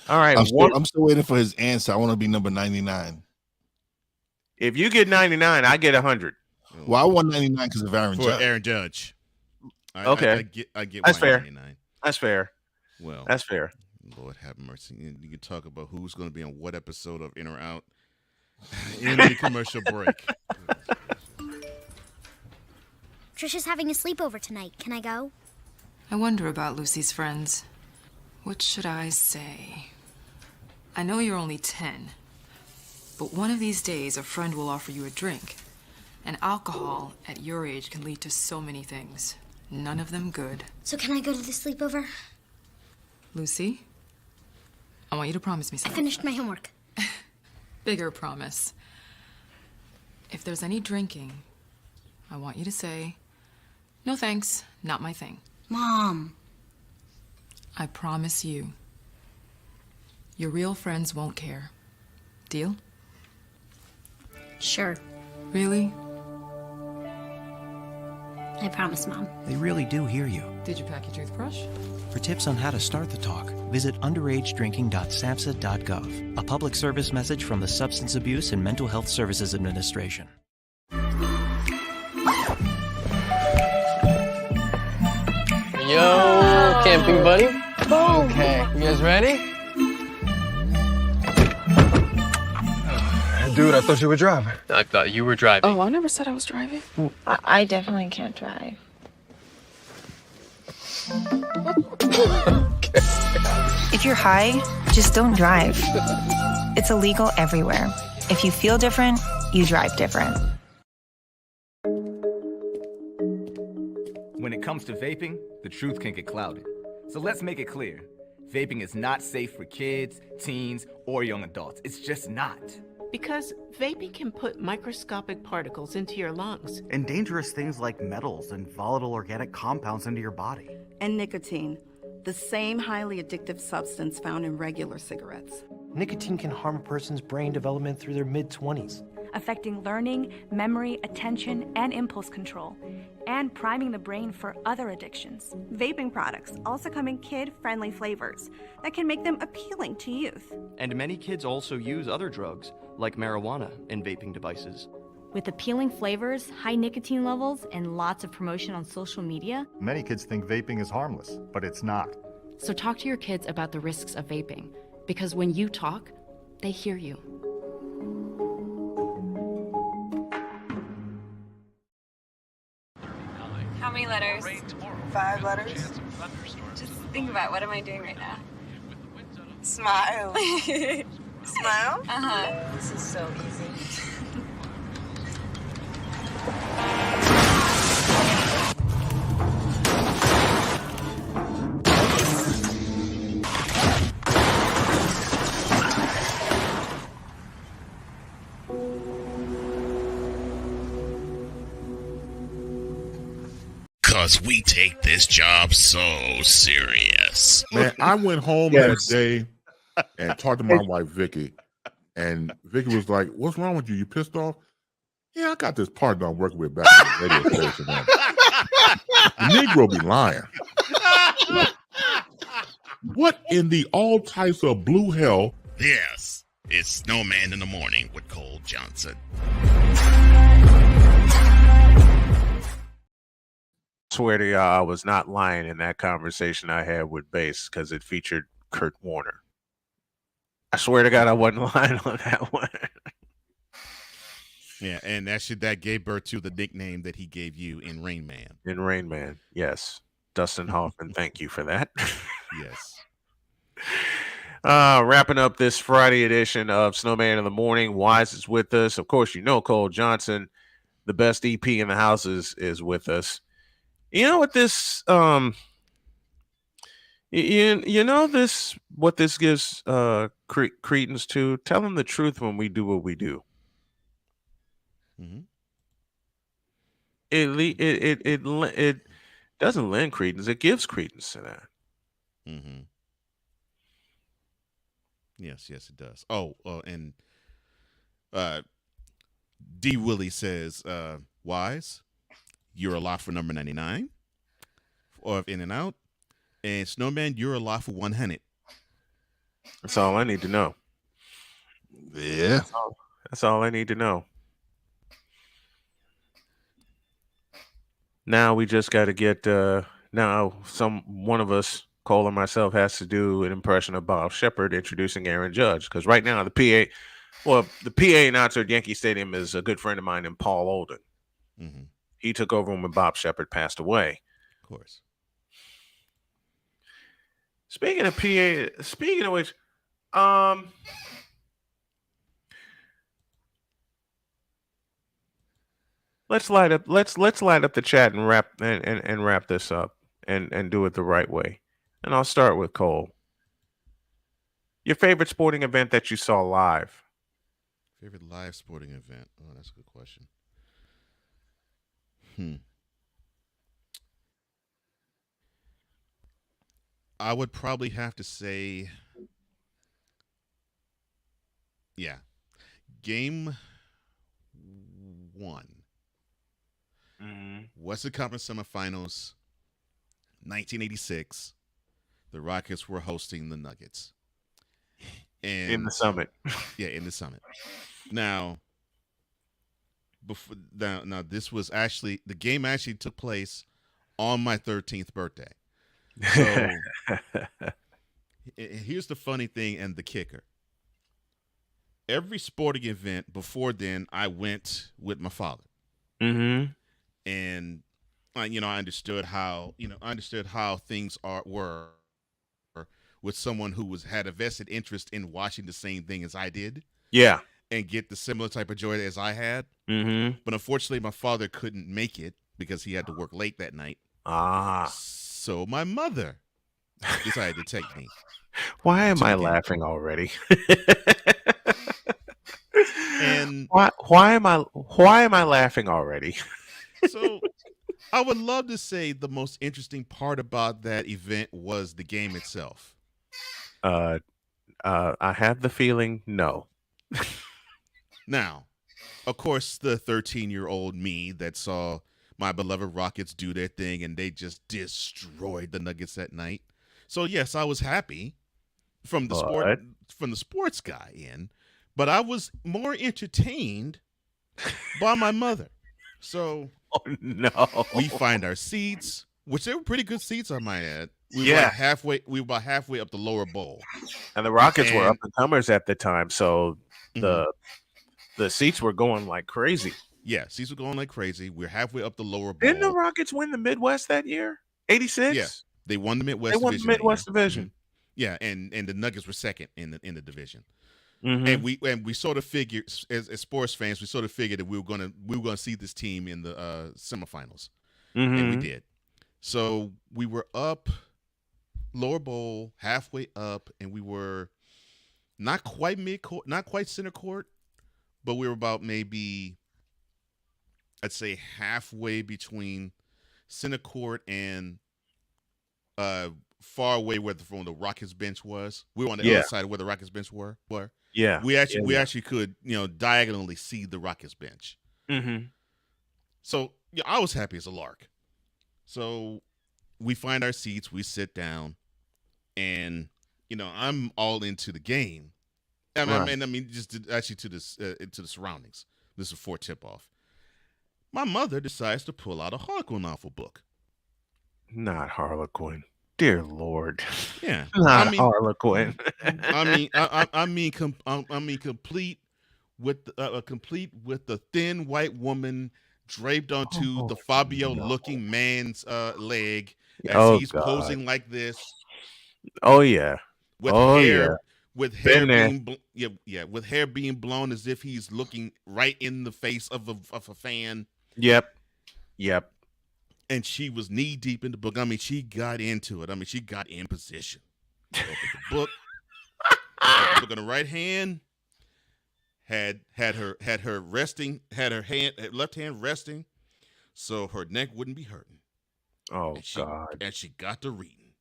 All right. I'm still waiting for his answer. I want to be number 99. If you get 99, I get 100. Well, I want 99 because of Aaron Judge. Aaron Judge. Okay. I get That's fair. 99. That's fair. Well, that's fair. Lord have mercy. You can talk about who's going to be on what episode of In or Out in the commercial break. Trisha's having a sleepover tonight. Can I go? I wonder about Lucy's friends. What should I say? I know you're only 10, but one of these days a friend will offer you a drink. And alcohol at your age can lead to so many things. None of them good. So can I go to the sleepover? Lucy, I want you to promise me I something. finished my homework. Bigger promise. If there's any drinking, I want you to say, no thanks, not my thing. Mom. I promise you. Your real friends won't care. Deal? Sure. Really? I promise, Mom. They really do hear you. Did you pack your toothbrush? For tips on how to start the talk, visit underagedrinking.samhsa.gov. A public service message from the Substance Abuse and Mental Health Services Administration. Yo, camping buddy. Boom. Okay, you guys ready? Dude, I thought you were driving. I thought you were driving. Oh, I never said I was driving. I definitely can't drive. If If you're high, just don't drive. It's illegal everywhere. If you feel different, you drive different. When it comes to vaping, the truth can get clouded. So let's make it clear. Vaping is not safe for kids, teens, or young adults. It's just not. Because vaping can put microscopic particles into your lungs. And dangerous things like metals and volatile organic compounds into your body. And nicotine, the same highly addictive substance found in regular cigarettes. Nicotine can harm a person's brain development through their mid-20s. Affecting learning, memory, attention, and impulse control, and priming the brain for other addictions. Vaping products also come in kid-friendly flavors that can make them appealing to youth. And many kids also use other drugs, like marijuana, in vaping devices. With appealing flavors, high nicotine levels, and lots of promotion on social media, many kids think vaping is harmless, but it's not. So talk to your kids about the risks of vaping, because when you talk, they hear you. How many letters? 5 letters. Just think about, what am I doing right now? Smile. Smile? Uh-huh. This is so easy. Because we take this job so serious. Man, I went home that day and talked to my wife, Vicky. And Vicky was like, "What's wrong with you? You pissed off?" "Yeah, I got this partner I'm working with back in the radio station. Man. The Negro be lying. What in the all types of blue hell?" Yes, it's Snowman in the Morning with Cole Johnson. Swear to y'all, I was not lying in that conversation I had with Bass because it featured Kurt Warner. I swear to God, I wasn't lying on that one. Yeah, and that gave birth to the nickname that he gave you in Rain Man. In Rain Man, yes. Dustin Hoffman, thank you for that. Yes. Wrapping up this Friday edition of Snowman in the Morning. Wise is with us. Of course, you know Cole Johnson, the best EP in the house, is with us. You know what this you know this what this gives credence to? Telling the truth when we do what we do. Mm-hmm. It doesn't lend credence, it gives credence to that. Mm-hmm. Yes, it does. Oh, and D Willie says, Wise, you're a lot for number 99 of In and Out. And Snowman, you're a lot for 100. That's all I need to know. Yeah. That's all I need to know. Now we just got to get one of us, Cole or myself, has to do an impression of Bob Shepard introducing Aaron Judge, because right now the PA announcer at Yankee Stadium is a good friend of mine, and Paul Olden. Mm-hmm. He took over when Bob Shepard passed away. Of course. Speaking of which, let's light up the chat and wrap this up and do it the right way. And I'll start with Cole. Your favorite sporting event that you saw live? Favorite live sporting event? Oh, that's a good question. I would probably have to say, Game 1. Western Conference Semifinals, 1986. The Rockets were hosting the Nuggets. And in the Summit. Yeah, in the Summit. Now, this was the game actually took place on my 13th birthday. So here's the funny thing and the kicker. Every sporting event before then, I went with my father. Mm-hmm. And I understood how things were with someone who had a vested interest in watching the same thing as I did. Yeah. And get the similar type of joy as I had. Mm-hmm. But unfortunately, my father couldn't make it because he had to work late that night. So my mother decided to take me. Why am I laughing already? And why am I laughing already? So I would love to say the most interesting part about that event was the game itself. I have the feeling no. Now, of course, the 13-year-old me that saw my beloved Rockets do their thing and they just destroyed the Nuggets that night. So yes, I was happy from the sports guy in, but I was more entertained by my mother. So no, we find our seats, which they were pretty good seats, I might add. We were about halfway up the lower bowl, and the Rockets were up and comers at the time, so the seats were going like crazy. Yeah, seats were going like crazy. We're halfway up the lower bowl. Didn't the Rockets win the Midwest that year? 86? Yeah, they won the Midwest Division. They won the Midwest Division. Yeah, and the Nuggets were second in the division. Mm-hmm. And we sort of figured as sports fans, we sort of figured that we were gonna see this team in the semifinals, and we did. So we were up lower bowl, halfway up, and we were not quite mid-court, not quite center court, but we were about maybe, I'd say, halfway between center court and far away from the Rockets bench was. We were on the other side of where the Rockets bench were. Yeah. We actually could, diagonally see the Rockets bench. Mm-hmm. So I was happy as a lark. So we find our seats, we sit down, and I'm all into the game. I mean, just to the surroundings. This is before tip-off. My mother decides to pull out a Harlequin novel book. Not Harlequin. Dear Lord. Yeah. Harlequin. I mean, complete with the thin white woman draped onto the Fabio-looking man's leg as he's posing like this. Oh yeah. With hair. With hair with hair being blown as if he's looking right in the face of a fan. Yep. And she was knee deep in the book. I mean, she got into it. I mean, she got in position. Opened the book. Opened the book on the right hand. Had her left hand resting, so her neck wouldn't be hurting. Oh God! And she got to reading.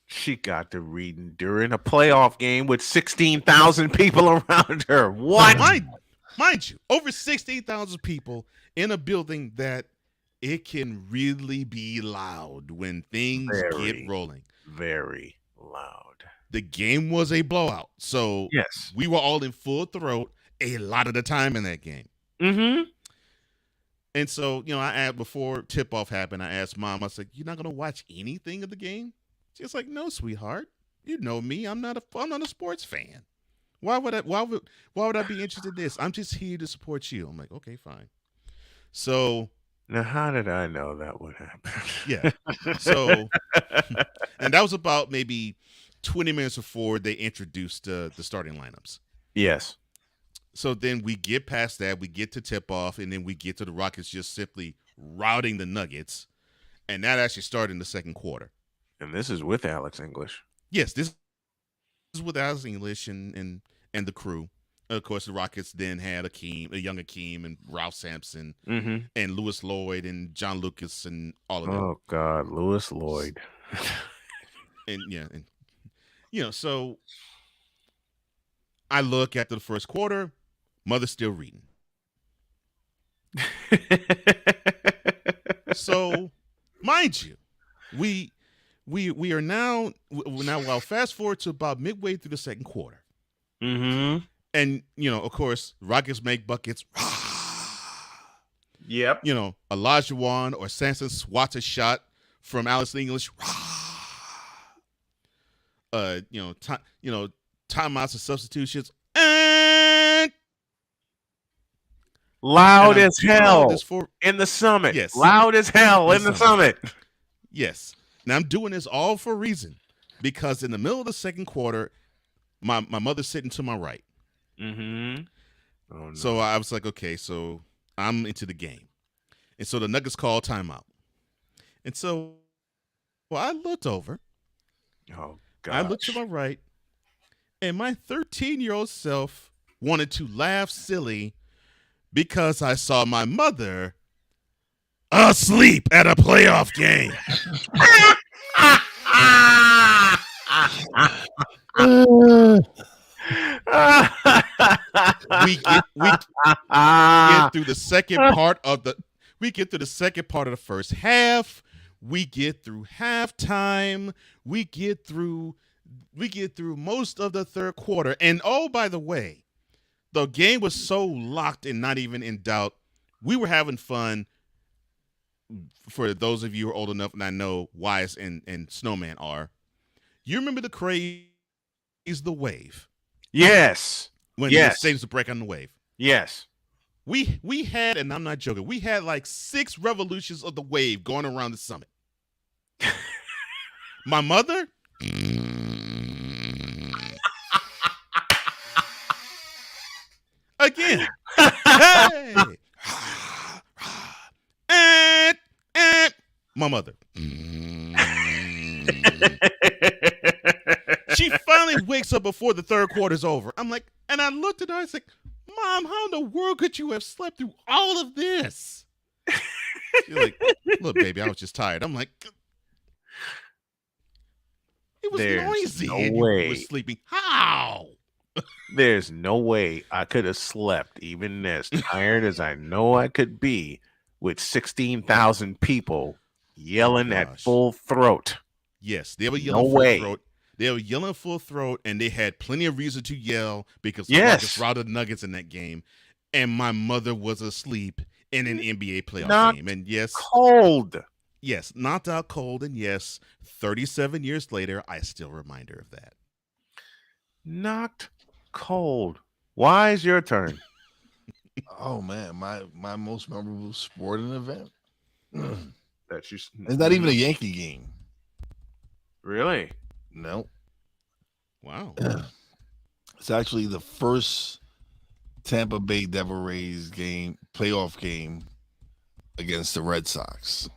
She got to reading during a playoff game with 16,000 people around her. What? Mind you, over 16,000 people in a building that it can really be loud when things get rolling. Very loud. The game was a blowout. So yes, we were all in full throat a lot of the time in that game. Mm-hmm. And so, before tip-off happened, I asked Mom, I said, "You're not going to watch anything of the game?" She's like, "No, sweetheart. You know me. I'm not a sports fan. Why would I be interested in this? I'm just here to support you." I'm like, "Okay, fine." So now, how did I know that would happen? Yeah. So, and that was about maybe 20 minutes before they introduced the starting lineups. Yes. So then we get past that, we get to tip off, and then we get to the Rockets just simply routing the Nuggets, and that actually started in the second quarter. And this is with Alex English. Yes, this is with Alex English and the crew. Of course, the Rockets then had a young Akeem and Ralph Sampson and Lewis Lloyd and John Lucas and all of them. Oh God, Lewis Lloyd. So I look after the first quarter, mother's still reading. So, mind you, we are now I'll fast forward to about midway through the second quarter. Mm-hmm. And, of course, Rockets make buckets. Yep. Elijah Wan or Sanson swats a shot from Alex English. Timeouts and substitutions. And loud as hell in the summit. Yes. Loud as hell in the summit. Yes. Now I'm doing this all for a reason. because in the middle of the second quarter, my mother's sitting to my right. Mm-hmm. Oh, no. So I was like, okay, so I'm into the game. And so the Nuggets called timeout. And so I looked over. Oh, God. I looked to my right. And my 13-year-old self wanted to laugh silly because I saw my mother asleep at a playoff game. we get through the second part of the first half. We get through halftime. We get through most of the third quarter. And oh, by the way, the game was so locked and not even in doubt. We were having fun. For those of you who are old enough, and I know Wise and Snowman are, you remember the craze, the wave? Yes. When the stadiums would break on the wave. Yes. We had, and I'm not joking, we had like 6 revolutions of the wave going around the summit. My mother, again, hey, and my mother. She finally wakes up before the third quarter's over. I'm like, and I looked at her, I was like, Mom, how in the world could you have slept through all of this? She's like, look, baby, I was just tired. I'm like, it was noisy. No and way. You were sleeping. How? There's no way I could have slept even as tired as I know I could be with 16,000 people yelling at full throat. Yes, they were yelling full throat. They were yelling full throat, and they had plenty of reason to yell because the Nuggets routed the Nuggets in that game. And my mother was asleep in an NBA playoff game. And yes, cold. Yes, knocked out cold. And yes, 37 years later, I still remind her of that. Knocked cold. Why is your turn? Oh man, my most memorable sporting event. That's It's not even a Yankee game. Really? No. Wow. It's actually the first Tampa Bay Devil Rays playoff game against the Red Sox.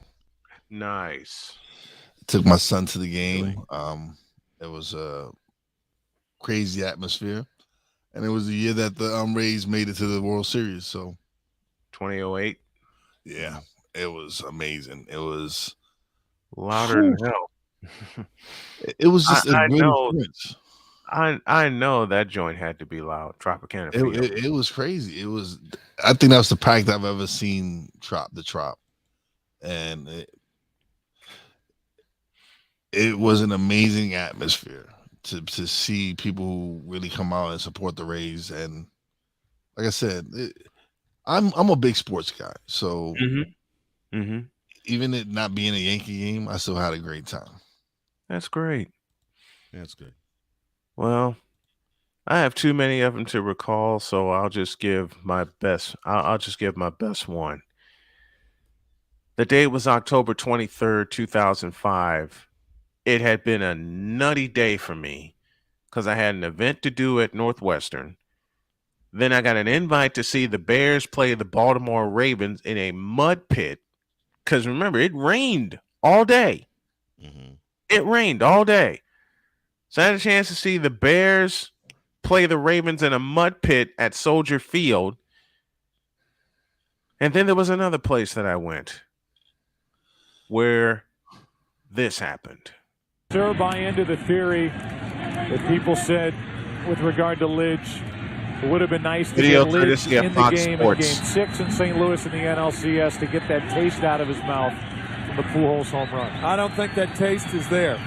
Nice. Took my son to the game. It was a crazy atmosphere. And it was the year that the Rays made it to the World Series. So 2008. Yeah, it was amazing. It was louder than hell. It was just a great experience. I know that joint had to be loud. Tropicana Field. It was crazy. It was. I think that was the pack that I've ever seen. The Trop, and it was an amazing atmosphere to see people who really come out and support the Rays. And like I said, I'm a big sports guy, so even it not being a Yankee game, I still had a great time. That's great. That's good. Well, I have too many of them to recall, so I'll just give my best. I'll just give my best one. The date was October 23rd, 2005. It had been a nutty day for me because I had an event to do at Northwestern. Then I got an invite to see the Bears play the Baltimore Ravens in a mud pit because remember, it rained all day. It rained all day. So I had a chance to see the Bears play the Ravens in a mud pit at Soldier Field. And then there was another place that I went where this happened. Sir, buy into the theory that people said with regard to Lidge, it would have been nice to get Lidge in the game in Game 6 in St. Louis in the NLCS to get that taste out of his mouth from the Pujols home run. I don't think that taste is there.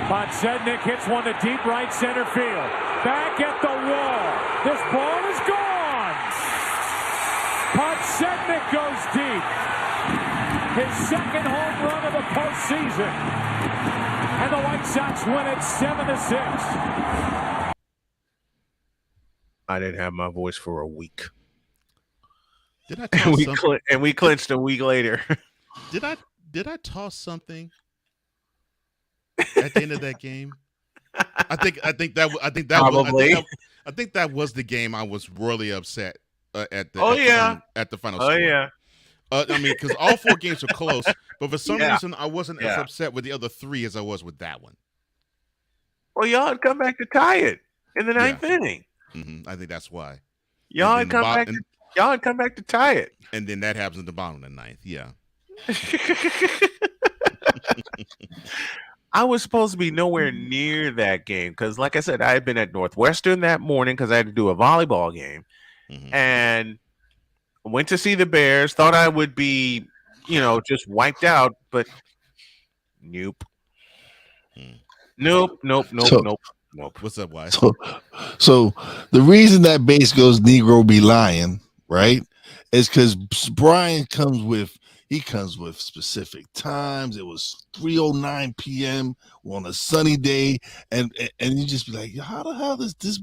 Podsednik hits one to deep right center field. Back at the wall. This ball is gone. Podsednik goes deep. His second home run of the postseason. And the White Sox win it 7-6. I didn't have my voice for a week. Did I toss something? We clinched a week later. Did I toss something at the end of that game? I think that was the game I was royally upset at the final score. Yeah. I mean, because all 4 games were close, but for some reason I wasn't as upset with the other 3 as I was with that one. Well, y'all had come back to tie it in the 9th inning. Mm-hmm. I think that's why. Y'all had come back to tie it. And then that happens at the bottom of the 9th. Yeah. I was supposed to be nowhere near that game because, like I said, I had been at Northwestern that morning because I had to do a volleyball game. And went to see the Bears. Thought I would be, just wiped out, but nope. Nope. What's up, Wise? So the reason that base goes Negro be lying, right, is because Bryant comes with specific times. It was 3:09 p.m. on a sunny day, and you just be like, how the hell does this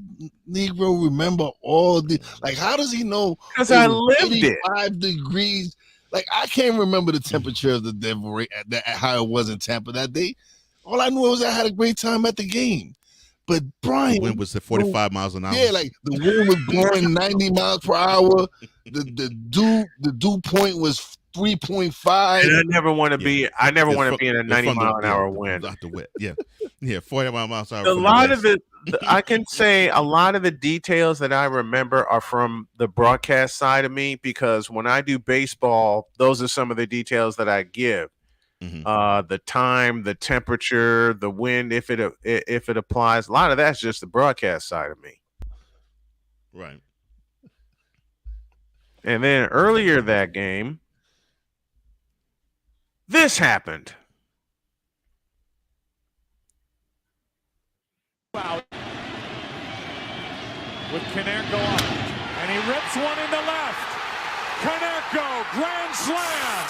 Negro remember all the, like, how does he know? Because I lived it. 85 degrees. Like, I can't remember the temperature of the Denver, how it was in Tampa that day. All I knew was I had a great time at the game. But Brian, the wind was at 45 miles an hour. Yeah, like the wind was blowing 90 miles per hour. The dew point was 3.5. And I never want to be. I never want to be in a 90 mile an hour wind. Not the wind. Yeah, 40 miles an hour. A lot of I can say a lot of the details that I remember are from the broadcast side of me, because when I do baseball, those are some of the details that I give. The time, the temperature, the wind, if it applies. A lot of that's just the broadcast side of me. Right. And then earlier that game, this happened. Out with Konerko on, and he rips one into left. Konerko, grand slam.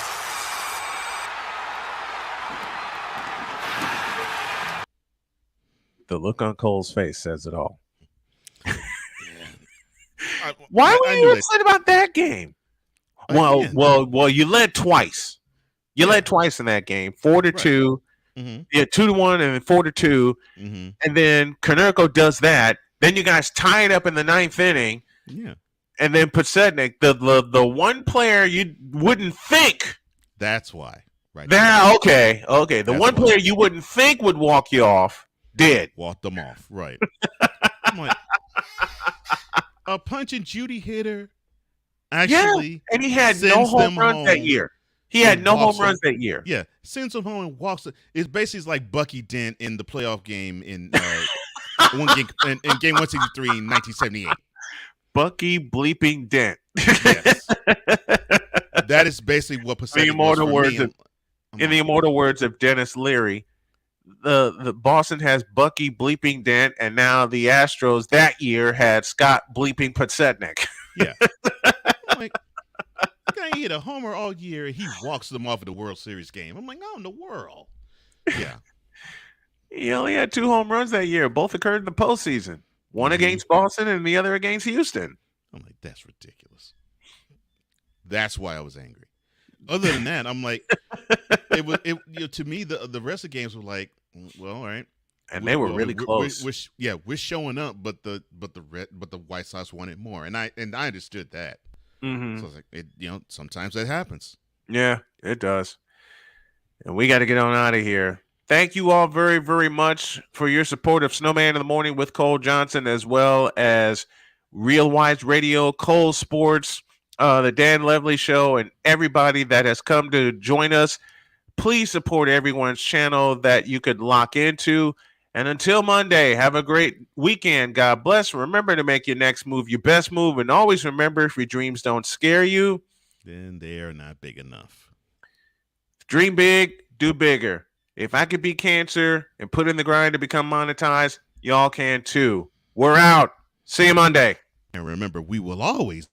The look on Cole's face says it all. Why were you upset about that game? Well, you led twice. You led twice in that game, 4-2. Yeah, 2-1 and then 4-2. And then Konerko does that. Then you guys tie it up in the 9th inning. Yeah. And then Pasetnik, the one player you wouldn't think. That's why. Right. Okay. The one player you wouldn't think would walk you off did. Walk them off. Right. I'm like, a punch and Judy hitter. Actually, and he had no home runs that year. He had no home runs that year. Yeah, sends him home and walks. It's basically like Bucky Dent in the playoff game in game 163 in 1978. Bucky bleeping Dent. Yes, that is basically what Pacific was for me. In the immortal words of Dennis Leary, the Boston has Bucky bleeping Dent, and now the Astros that year had Scott bleeping Pasetnik. Yeah. Like, guy hit a homer all year, and he walks them off of the World Series game. I'm like, how in the world? Yeah. He only had 2 home runs that year. Both occurred in the postseason. One against Boston and the other against Houston. I'm like, that's ridiculous. That's why I was angry. Other than that, I'm like, to me, the rest of the games were like, well, all right. And they were really close. We're showing up, but the White Sox wanted more, and I understood that. So I was like, sometimes that happens. Yeah, it does. And we got to get on out of here. Thank you all very, very much for your support of Snowman in the Morning with Cole Johnson, as well as Real Wise Radio, Cole Sports, the Dan Levely Show, and everybody that has come to join us. Please support everyone's channel that you could lock into. And until Monday, have a great weekend. God bless. Remember to make your next move your best move. And always remember, if your dreams don't scare you, then they are not big enough. Dream big, do bigger. If I could beat cancer and put in the grind to become monetized, y'all can too. We're out. See you Monday. And remember, we will always